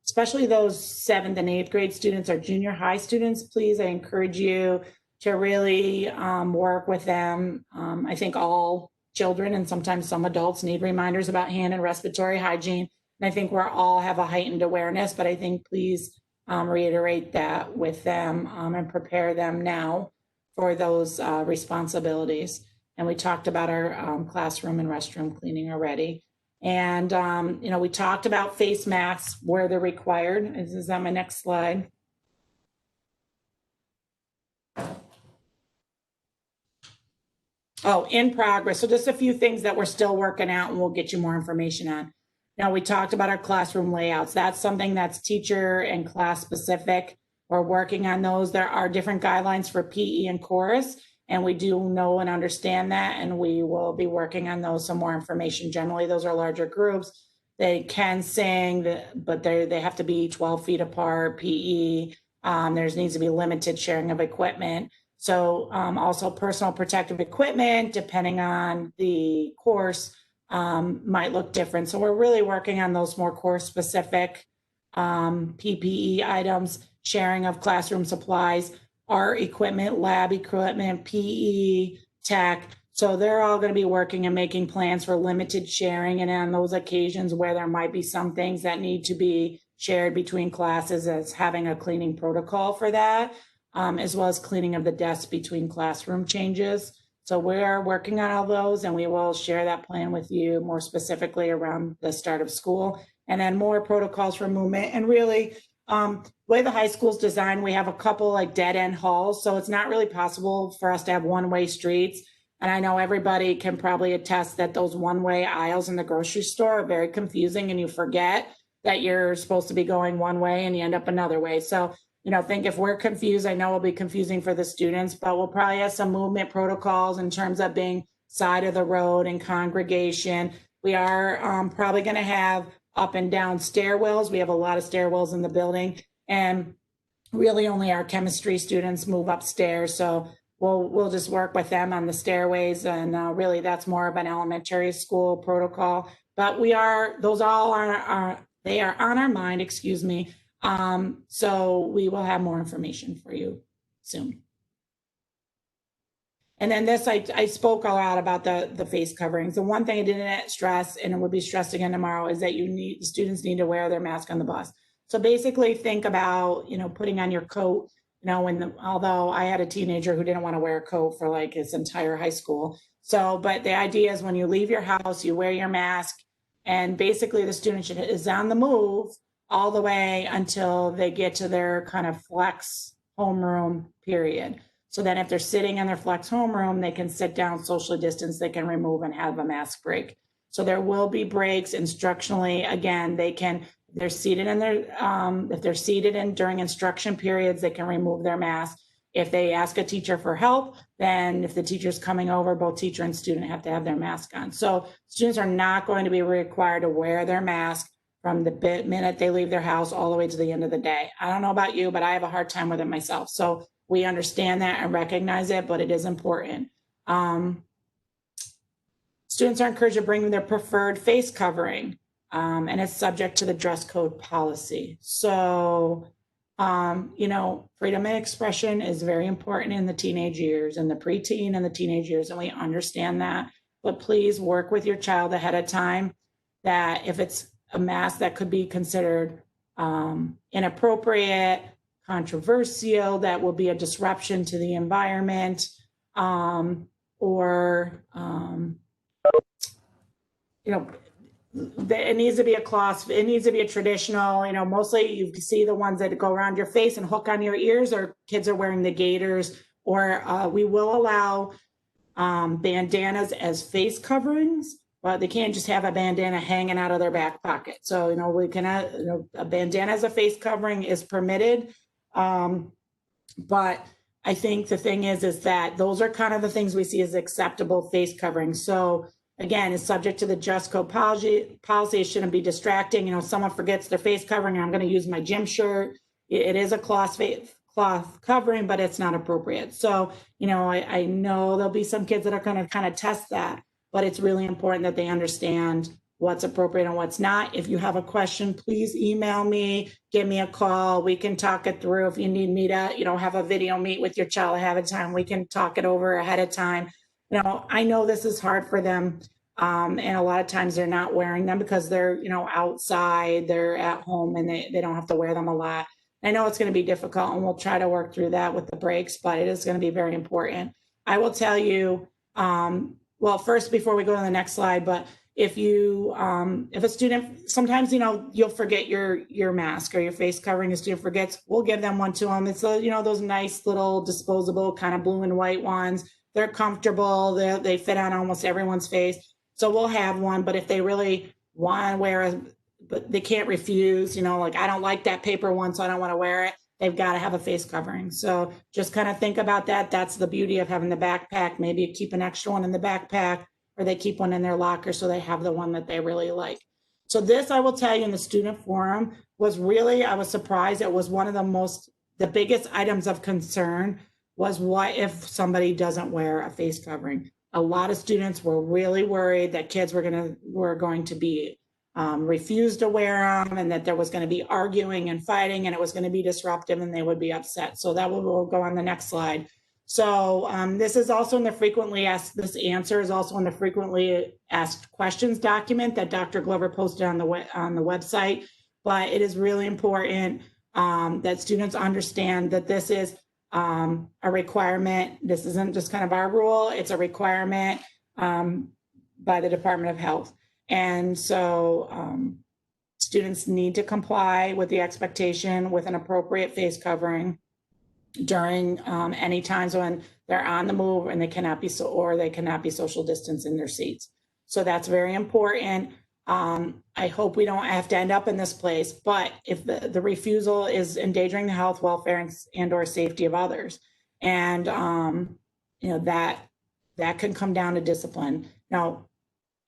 especially those 7th and 8th grade students, our junior high students, please, I encourage you to really work with them. I think all children and sometimes some adults need reminders about hand and respiratory hygiene. And I think we all have a heightened awareness, but I think please reiterate that with them and prepare them now for those responsibilities. And we talked about our classroom and restroom cleaning already. And, we talked about face masks where they're required. This is on my next slide. Oh, in progress. So just a few things that we're still working out, and we'll get you more information on. Now, we talked about our classroom layouts. That's something that's teacher and class specific. We're working on those. There are different guidelines for PE and chorus, and we do know and understand that, and we will be working on those, some more information. Generally, those are larger groups. They can sing, but they have to be 12 feet apart, PE. There needs to be limited sharing of equipment. So also personal protective equipment, depending on the course, might look different. So we're really working on those more course specific PPE items, sharing of classroom supplies, art equipment, lab equipment, PE, tech. So they're all going to be working and making plans for limited sharing. And on those occasions where there might be some things that need to be shared between classes, as having a cleaning protocol for that, as well as cleaning of the desks between classroom changes. So we are working on all those, and we will share that plan with you more specifically around the start of school. And then more protocols for movement. And really, the way the high school's designed, we have a couple like dead end halls. So it's not really possible for us to have one-way streets. And I know everybody can probably attest that those one-way aisles in the grocery store are very confusing, and you forget that you're supposed to be going one way and you end up another way. So think if we're confused, I know it'll be confusing for the students, but we'll probably have some movement protocols in terms of being side of the road and congregation. We are probably going to have up and down stairwells. We have a lot of stairwells in the building, and really only our chemistry students move upstairs. So we'll just work with them on the stairways, and really that's more of an elementary school protocol. But those all are they are on our mind, excuse me. So we will have more information for you soon. And then this, I spoke a lot about the face coverings. The one thing I didn't stress, and it will be stressed again tomorrow, is that students need to wear their mask on the bus. So basically think about, putting on your coat, although I had a teenager who didn't want to wear a coat for like his entire high school. So, but the idea is when you leave your house, you wear your mask, and basically the student is on the move all the way until they get to their kind of flex homeroom period. So then if they're sitting in their flex homeroom, they can sit down, socially distance, they can remove and have a mask break. So there will be breaks instructionally. Again, they're seated in their, if they're seated in during instruction periods, they can remove their mask. If they ask a teacher for help, then if the teacher's coming over, both teacher and student have to have their mask on. So students are not going to be required to wear their mask from the minute they leave their house all the way to the end of the day. I don't know about you, but I have a hard time with it myself. So we understand that and recognize it, but it is important. Students are encouraged to bring their preferred face covering, and it's subject to the dress code policy. So, freedom of expression is very important in the teenage years and the preteen and the teenage years, and we understand that. But please work with your child ahead of time that if it's a mask that could be considered inappropriate, controversial, that will be a disruption to the environment, it needs to be a cloth, it needs to be a traditional, mostly you see the ones that go around your face and hook on your ears, or kids are wearing the gaiters, or we will allow bandanas as face coverings, but they can't just have a bandana hanging out of their back pocket. So, we can, a bandana as a face covering is permitted. But I think the thing is that those are kind of the things we see as acceptable face coverings. So again, it's subject to the dress code policy. It shouldn't be distracting. Someone forgets their face covering, I'm going to use my gym shirt. It is a cloth covering, but it's not appropriate. So, I know there'll be some kids that are going to kind of test that, but it's really important that they understand what's appropriate and what's not. If you have a question, please email me, give me a call. We can talk it through. If you need me to, have a video meet with your child ahead of time, we can talk it over ahead of time. I know this is hard for them. And a lot of times they're not wearing them because they're, outside, they're at home, and they don't have to wear them a lot. I know it's going to be difficult, and we'll try to work through that with the breaks, but it is going to be very important. I will tell you, well, first, before we go to the next slide, but if a student, sometimes, you'll forget your mask or your face covering, a student forgets, we'll give them one to them. It's, those nice little disposable kind of blue and white ones. They're comfortable. They fit on almost everyone's face. So we'll have one, but if they really want to wear but they can't refuse, like, I don't like that paper one, so I don't want to wear it. They've got to have a face covering. So just kind of think about that. That's the beauty of having the backpack. Maybe you keep an extra one in the backpack, or they keep one in their locker so they have the one that they really like. So this, I will tell you, in the student forum was really, I was surprised. It was one of the biggest items of concern was what if somebody doesn't wear a face covering. A lot of students were really worried that kids were going to be refused to wear them, and that there was going to be arguing and fighting, and it was going to be disruptive, and they would be upset. So that will go on the next slide. So this is also in the frequently asked, this answer is also in the frequently asked questions document that Dr. Glover posted on the website. But it is really important that students understand that this is a requirement. This isn't just kind of our rule, it's a requirement by the Department of Health. And so students need to comply with the expectation with an appropriate face covering during any times when they're on the move and they cannot be social distance in their seats. So that's very important. I hope we don't have to end up in this place, but if the refusal is endangering the health, welfare, and or safety of others, and that can come down to discipline. Now,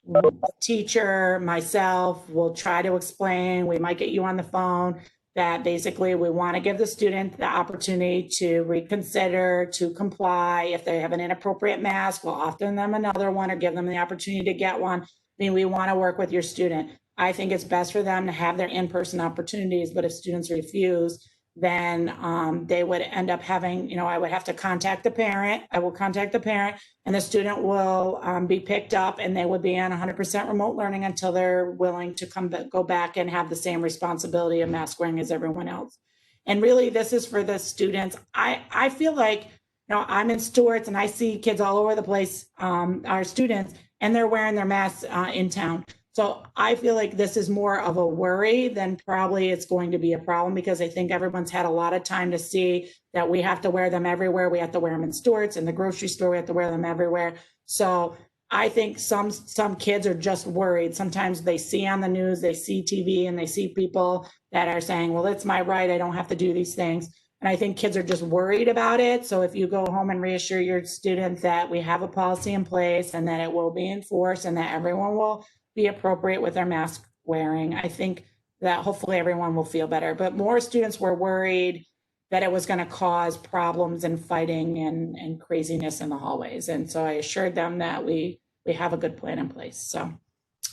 the teacher, myself, will try to explain. We might get you on the phone that basically we want to give the student the opportunity to reconsider, to comply. If they have an inappropriate mask, we'll offer them another one or give them the opportunity to get one. I mean, we want to work with your student. I think it's best for them to have their in-person opportunities, but if students refuse, then they would end up having, I would have to contact the parent. I will contact the parent, and the student will be picked up, and they would be on 100% remote learning until they're willing to go back and have the same responsibility of mask wearing as everyone else. And really, this is for the students. I feel like, I'm in Stewart's and I see kids all over the place, our students, and they're wearing their masks in town. So I feel like this is more of a worry than probably it's going to be a problem, because I think everyone's had a lot of time to see that we have to wear them everywhere. We have to wear them in Stewart's, in the grocery store, we have to wear them everywhere. So I think some kids are just worried. Sometimes they see on the news, they see TV, and they see people that are saying, well, it's my right, I don't have to do these things. And I think kids are just worried about it. So if you go home and reassure your students that we have a policy in place and that it will be enforced and that everyone will be appropriate with their mask wearing, I think that hopefully everyone will feel better. But more students were worried that it was going to cause problems and fighting and craziness in the hallways. And so I assured them that we have a good plan in place. So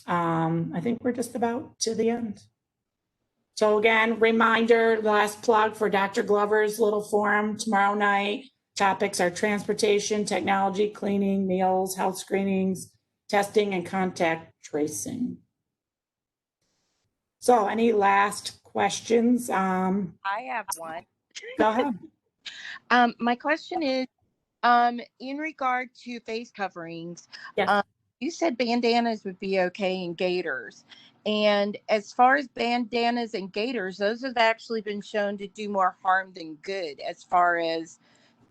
I think we're just about to the end. So again, reminder, last plug for Dr. Glover's little forum tomorrow night. Topics are transportation, technology, cleaning, meals, health screenings, testing, and contact tracing. So any last questions? I have one. Go ahead. My question is, in regard to face coverings, Yes. you said bandanas would be okay and gaiters. And as far as bandanas and gaiters, those have actually been shown to do more harm than good as far as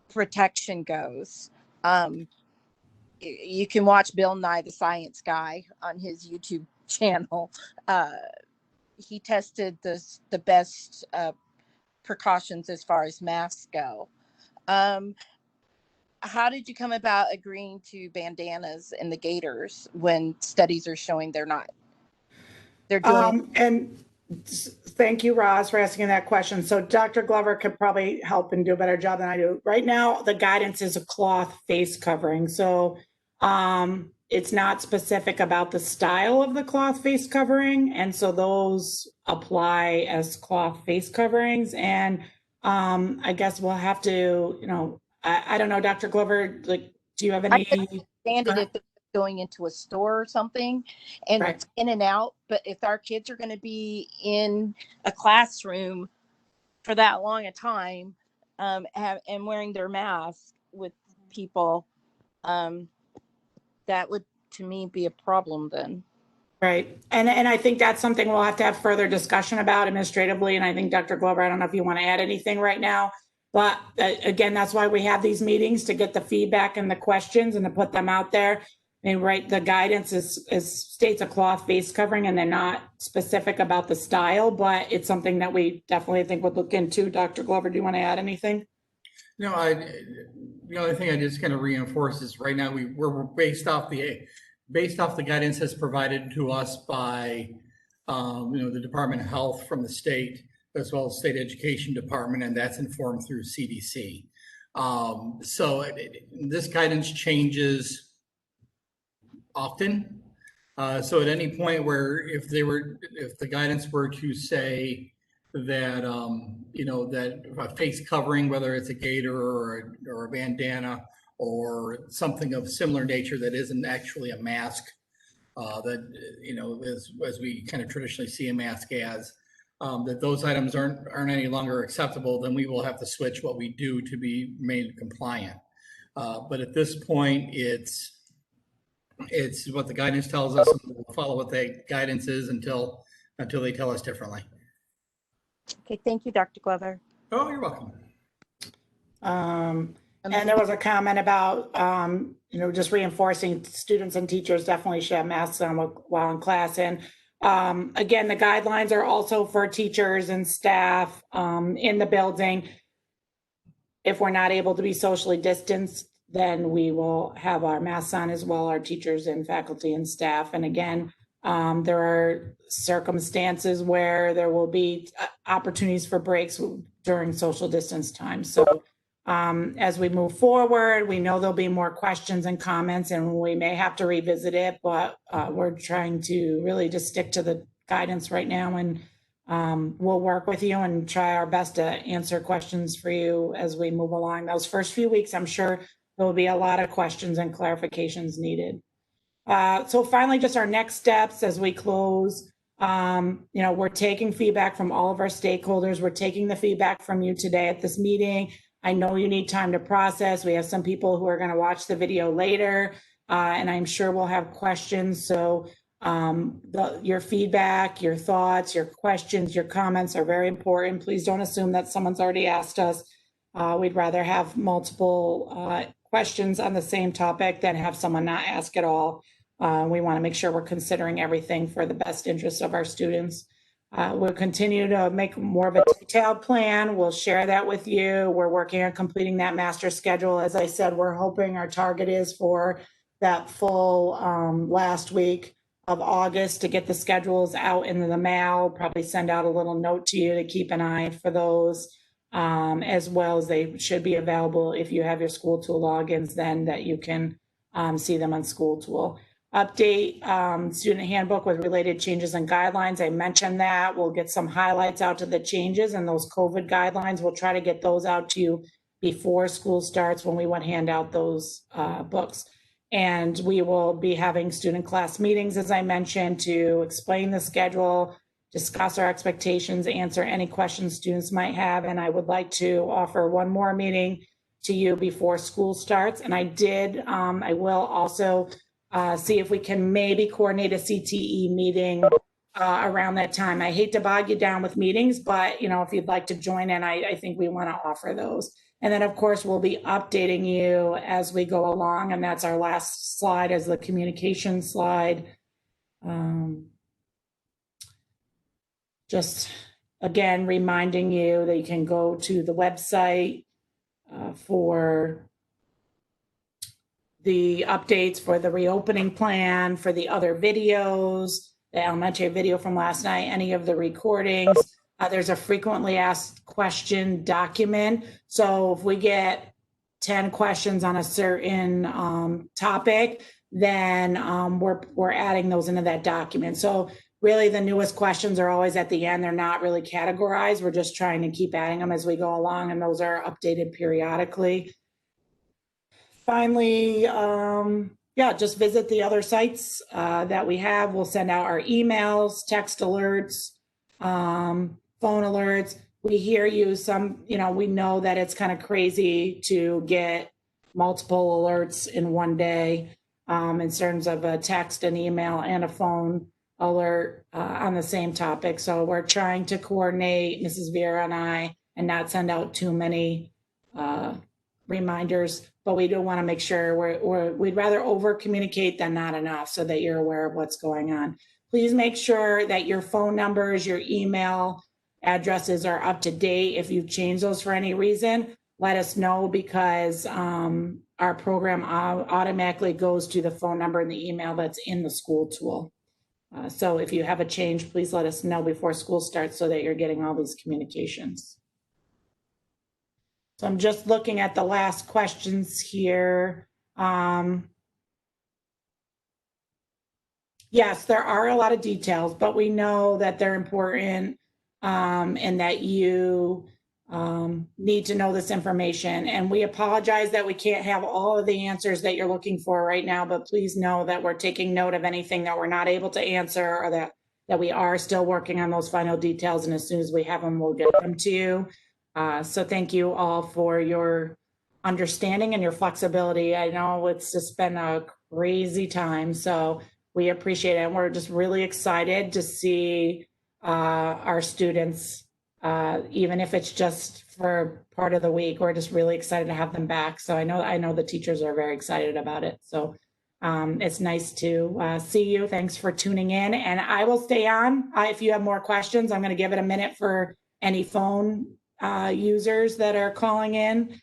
protection goes. You can watch Bill Nye the Science Guy on his YouTube channel. He tested the best precautions as far as masks go. How did you come about agreeing to bandanas and the gaiters when studies are showing they're not? They're doing. And thank you, Roz, for asking that question. So Dr. Glover could probably help and do a better job than I do. Right now, the guidance is a cloth face covering. So it's not specific about the style of the cloth face covering. And so those apply as cloth face coverings. And I guess we'll have to, I don't know, Dr. Glover, like, do you have any? I understand it if they're going into a store or something and Right. it's in and out, but if our kids are going to be in a classroom for that long a time and wearing their mask with people, that would to me be a problem then. Right. And I think that's something we'll have to have further discussion about administratively. And I think Dr. Glover, I don't know if you want to add anything right now, but again, that's why we have these meetings, to get the feedback and the questions and to put them out there. I mean, right, the guidance states a cloth face covering, and they're not specific about the style, but it's something that we definitely think would look into. Dr. Glover, do you want to add anything? No, the only thing I just kind of reinforce is right now we're based off the guidance that's provided to us by the Department of Health from the state, as well as State Education Department, and that's informed through CDC. So this guidance changes often. So at any point where if the guidance were to say that that a face covering, whether it's a gaiter or a bandana or something of similar nature that isn't actually a mask, that as we kind of traditionally see a mask as, that those items aren't any longer acceptable, then we will have to switch what we do to be made compliant. But at this point, it's what the guidance tells us, and we'll follow what the guidance is until they tell us differently. Okay, thank you, Dr. Glover. Oh, you're welcome. And there was a comment about, just reinforcing students and teachers definitely should have masks on while in class. And Again, the guidelines are also for teachers and staff in the building. If we're not able to be socially distanced, then we will have our masks on as well, our teachers and faculty and staff. And again, there are circumstances where there will be opportunities for breaks during social distance time. So as we move forward, we know there'll be more questions and comments, and we may have to revisit it, but we're trying to really just stick to the guidance right now, and we'll work with you and try our best to answer questions for you as we move along. Those first few weeks, I'm sure there'll be a lot of questions and clarifications needed. So finally, just our next steps as we close. We're taking feedback from all of our stakeholders. We're taking the feedback from you today at this meeting. I know you need time to process. We have some people who are going to watch the video later, and I'm sure we'll have questions. So your feedback, your thoughts, your questions, your comments are very important. Please don't assume that someone's already asked us. We'd rather have multiple questions on the same topic than have someone not ask at all. We want to make sure we're considering everything for the best interest of our students. We'll continue to make more of a detailed plan. We'll share that with you. We're working on completing that master schedule. As I said, we're hoping our target is for that full last week of August to get the schedules out into the mail, probably send out a little note to you to keep an eye for those, as well as they should be available if you have your school tool logins, then that you can see them on school tool. Update student handbook with related changes and guidelines. I mentioned that. We'll get some highlights out to the changes and those COVID guidelines. We'll try to get those out to you before school starts when we want to hand out those books. And we will be having student class meetings, as I mentioned, to explain the schedule, discuss our expectations, answer any questions students might have. And I would like to offer one more meeting to you before school starts. And I will also see if we can maybe coordinate a CTE meeting around that time. I hate to bog you down with meetings, but if you'd like to join in, I think we want to offer those. And then of course, we'll be updating you as we go along. And that's our last slide, as the communication slide. Just again, reminding you that you can go to the website for the updates for the reopening plan, for the other videos, the elementary video from last night, any of the recordings. There's a frequently asked question document. So if we get 10 questions on a certain topic, then we're adding those into that document. So really the newest questions are always at the end. They're not really categorized. We're just trying to keep adding them as we go along, and those are updated periodically. Finally, just visit the other sites that we have. We'll send out our emails, text alerts, phone alerts. We hear you. We know that it's kind of crazy to get multiple alerts in one day in terms of a text, an email, and a phone alert on the same topic. So we're trying to coordinate, Mrs. Vera and I, and not send out too many reminders, but we do want to make sure we'd rather over communicate than not enough, so that you're aware of what's going on. Please make sure that your phone numbers, your email addresses are up to date. If you've changed those for any reason, let us know, because our program automatically goes to the phone number and the email that's in the school tool. So if you have a change, please let us know before school starts so that you're getting all these communications. So I'm just looking at the last questions here. Yes, there are a lot of details, but we know that they're important and that you need to know this information. And we apologize that we can't have all of the answers that you're looking for right now, but please know that we're taking note of anything that we're not able to answer, or that we are still working on those final details. And as soon as we have them, we'll get them to you. So thank you all for your understanding and your flexibility. I know it's just been a crazy time, so we appreciate it. And we're just really excited to see our students, even if it's just for part of the week. We're just really excited to have them back. So I know the teachers are very excited about it. So It's nice to see you. Thanks for tuning in. And I will stay on. If you have more questions, I'm going to give it a minute for any phone users that are calling in.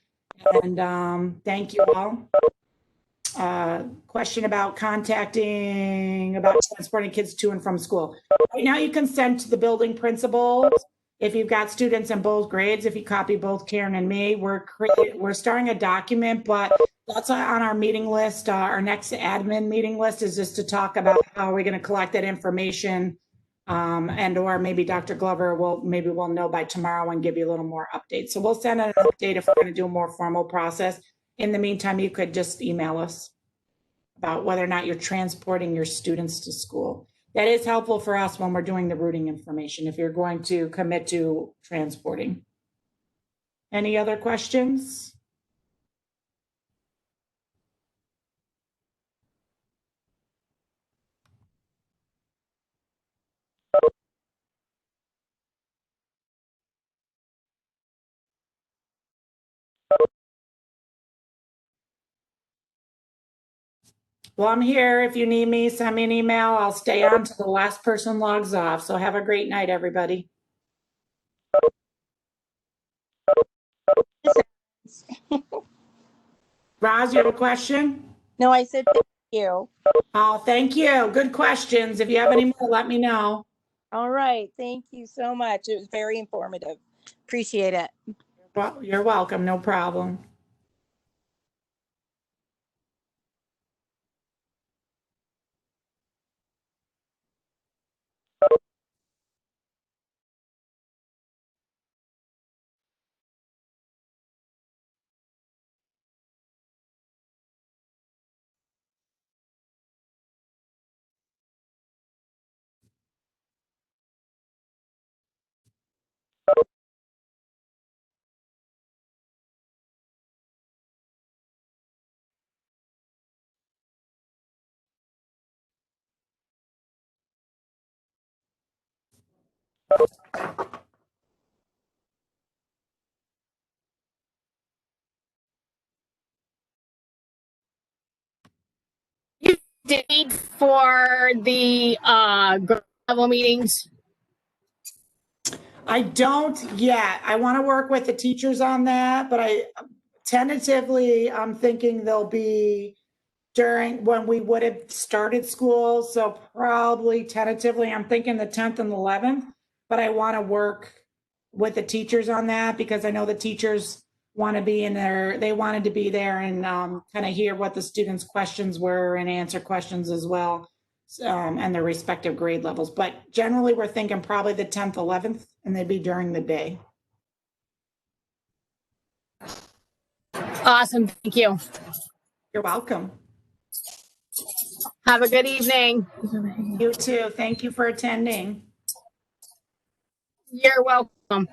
And thank you all. Question about transporting kids to and from school. Right now you can send to the building principal. If you've got students in both grades, if you copy both Karen and me, we're starting a document, but that's on our meeting list. Our next admin meeting list is just to talk about how are we going to collect that information. Or maybe Dr. Glover we'll know by tomorrow and give you a little more update. So we'll send an update if we're going to do a more formal process. In the meantime, you could just email us about whether or not you're transporting your students to school. That is helpful for us when we're doing the routing information, if you're going to commit to transporting. Any other questions? Well, I'm here. If you need me, send me an email. I'll stay on till the last person logs off. So have a great night, everybody. Roz, you have a question? No, I said thank you. Oh, thank you. Good questions. If you have any more, let me know. All right. Thank you so much. It was very informative. Appreciate it. Well, you're welcome. No problem. Date for the grade level meetings? I don't yet. I want to work with the teachers on that, but I'm thinking they'll be during when we would have started school. So probably tentatively, I'm thinking the 10th and 11th, but I want to work with the teachers on that because I know the teachers want to be in there. They wanted to be there and kind of hear what the students' questions were and answer questions as well. And their respective grade levels. But generally, we're thinking probably the 10th, 11th, and they'd be during the day. Awesome. Thank you. You're welcome. Have a good evening. You too. Thank you for attending. You're welcome.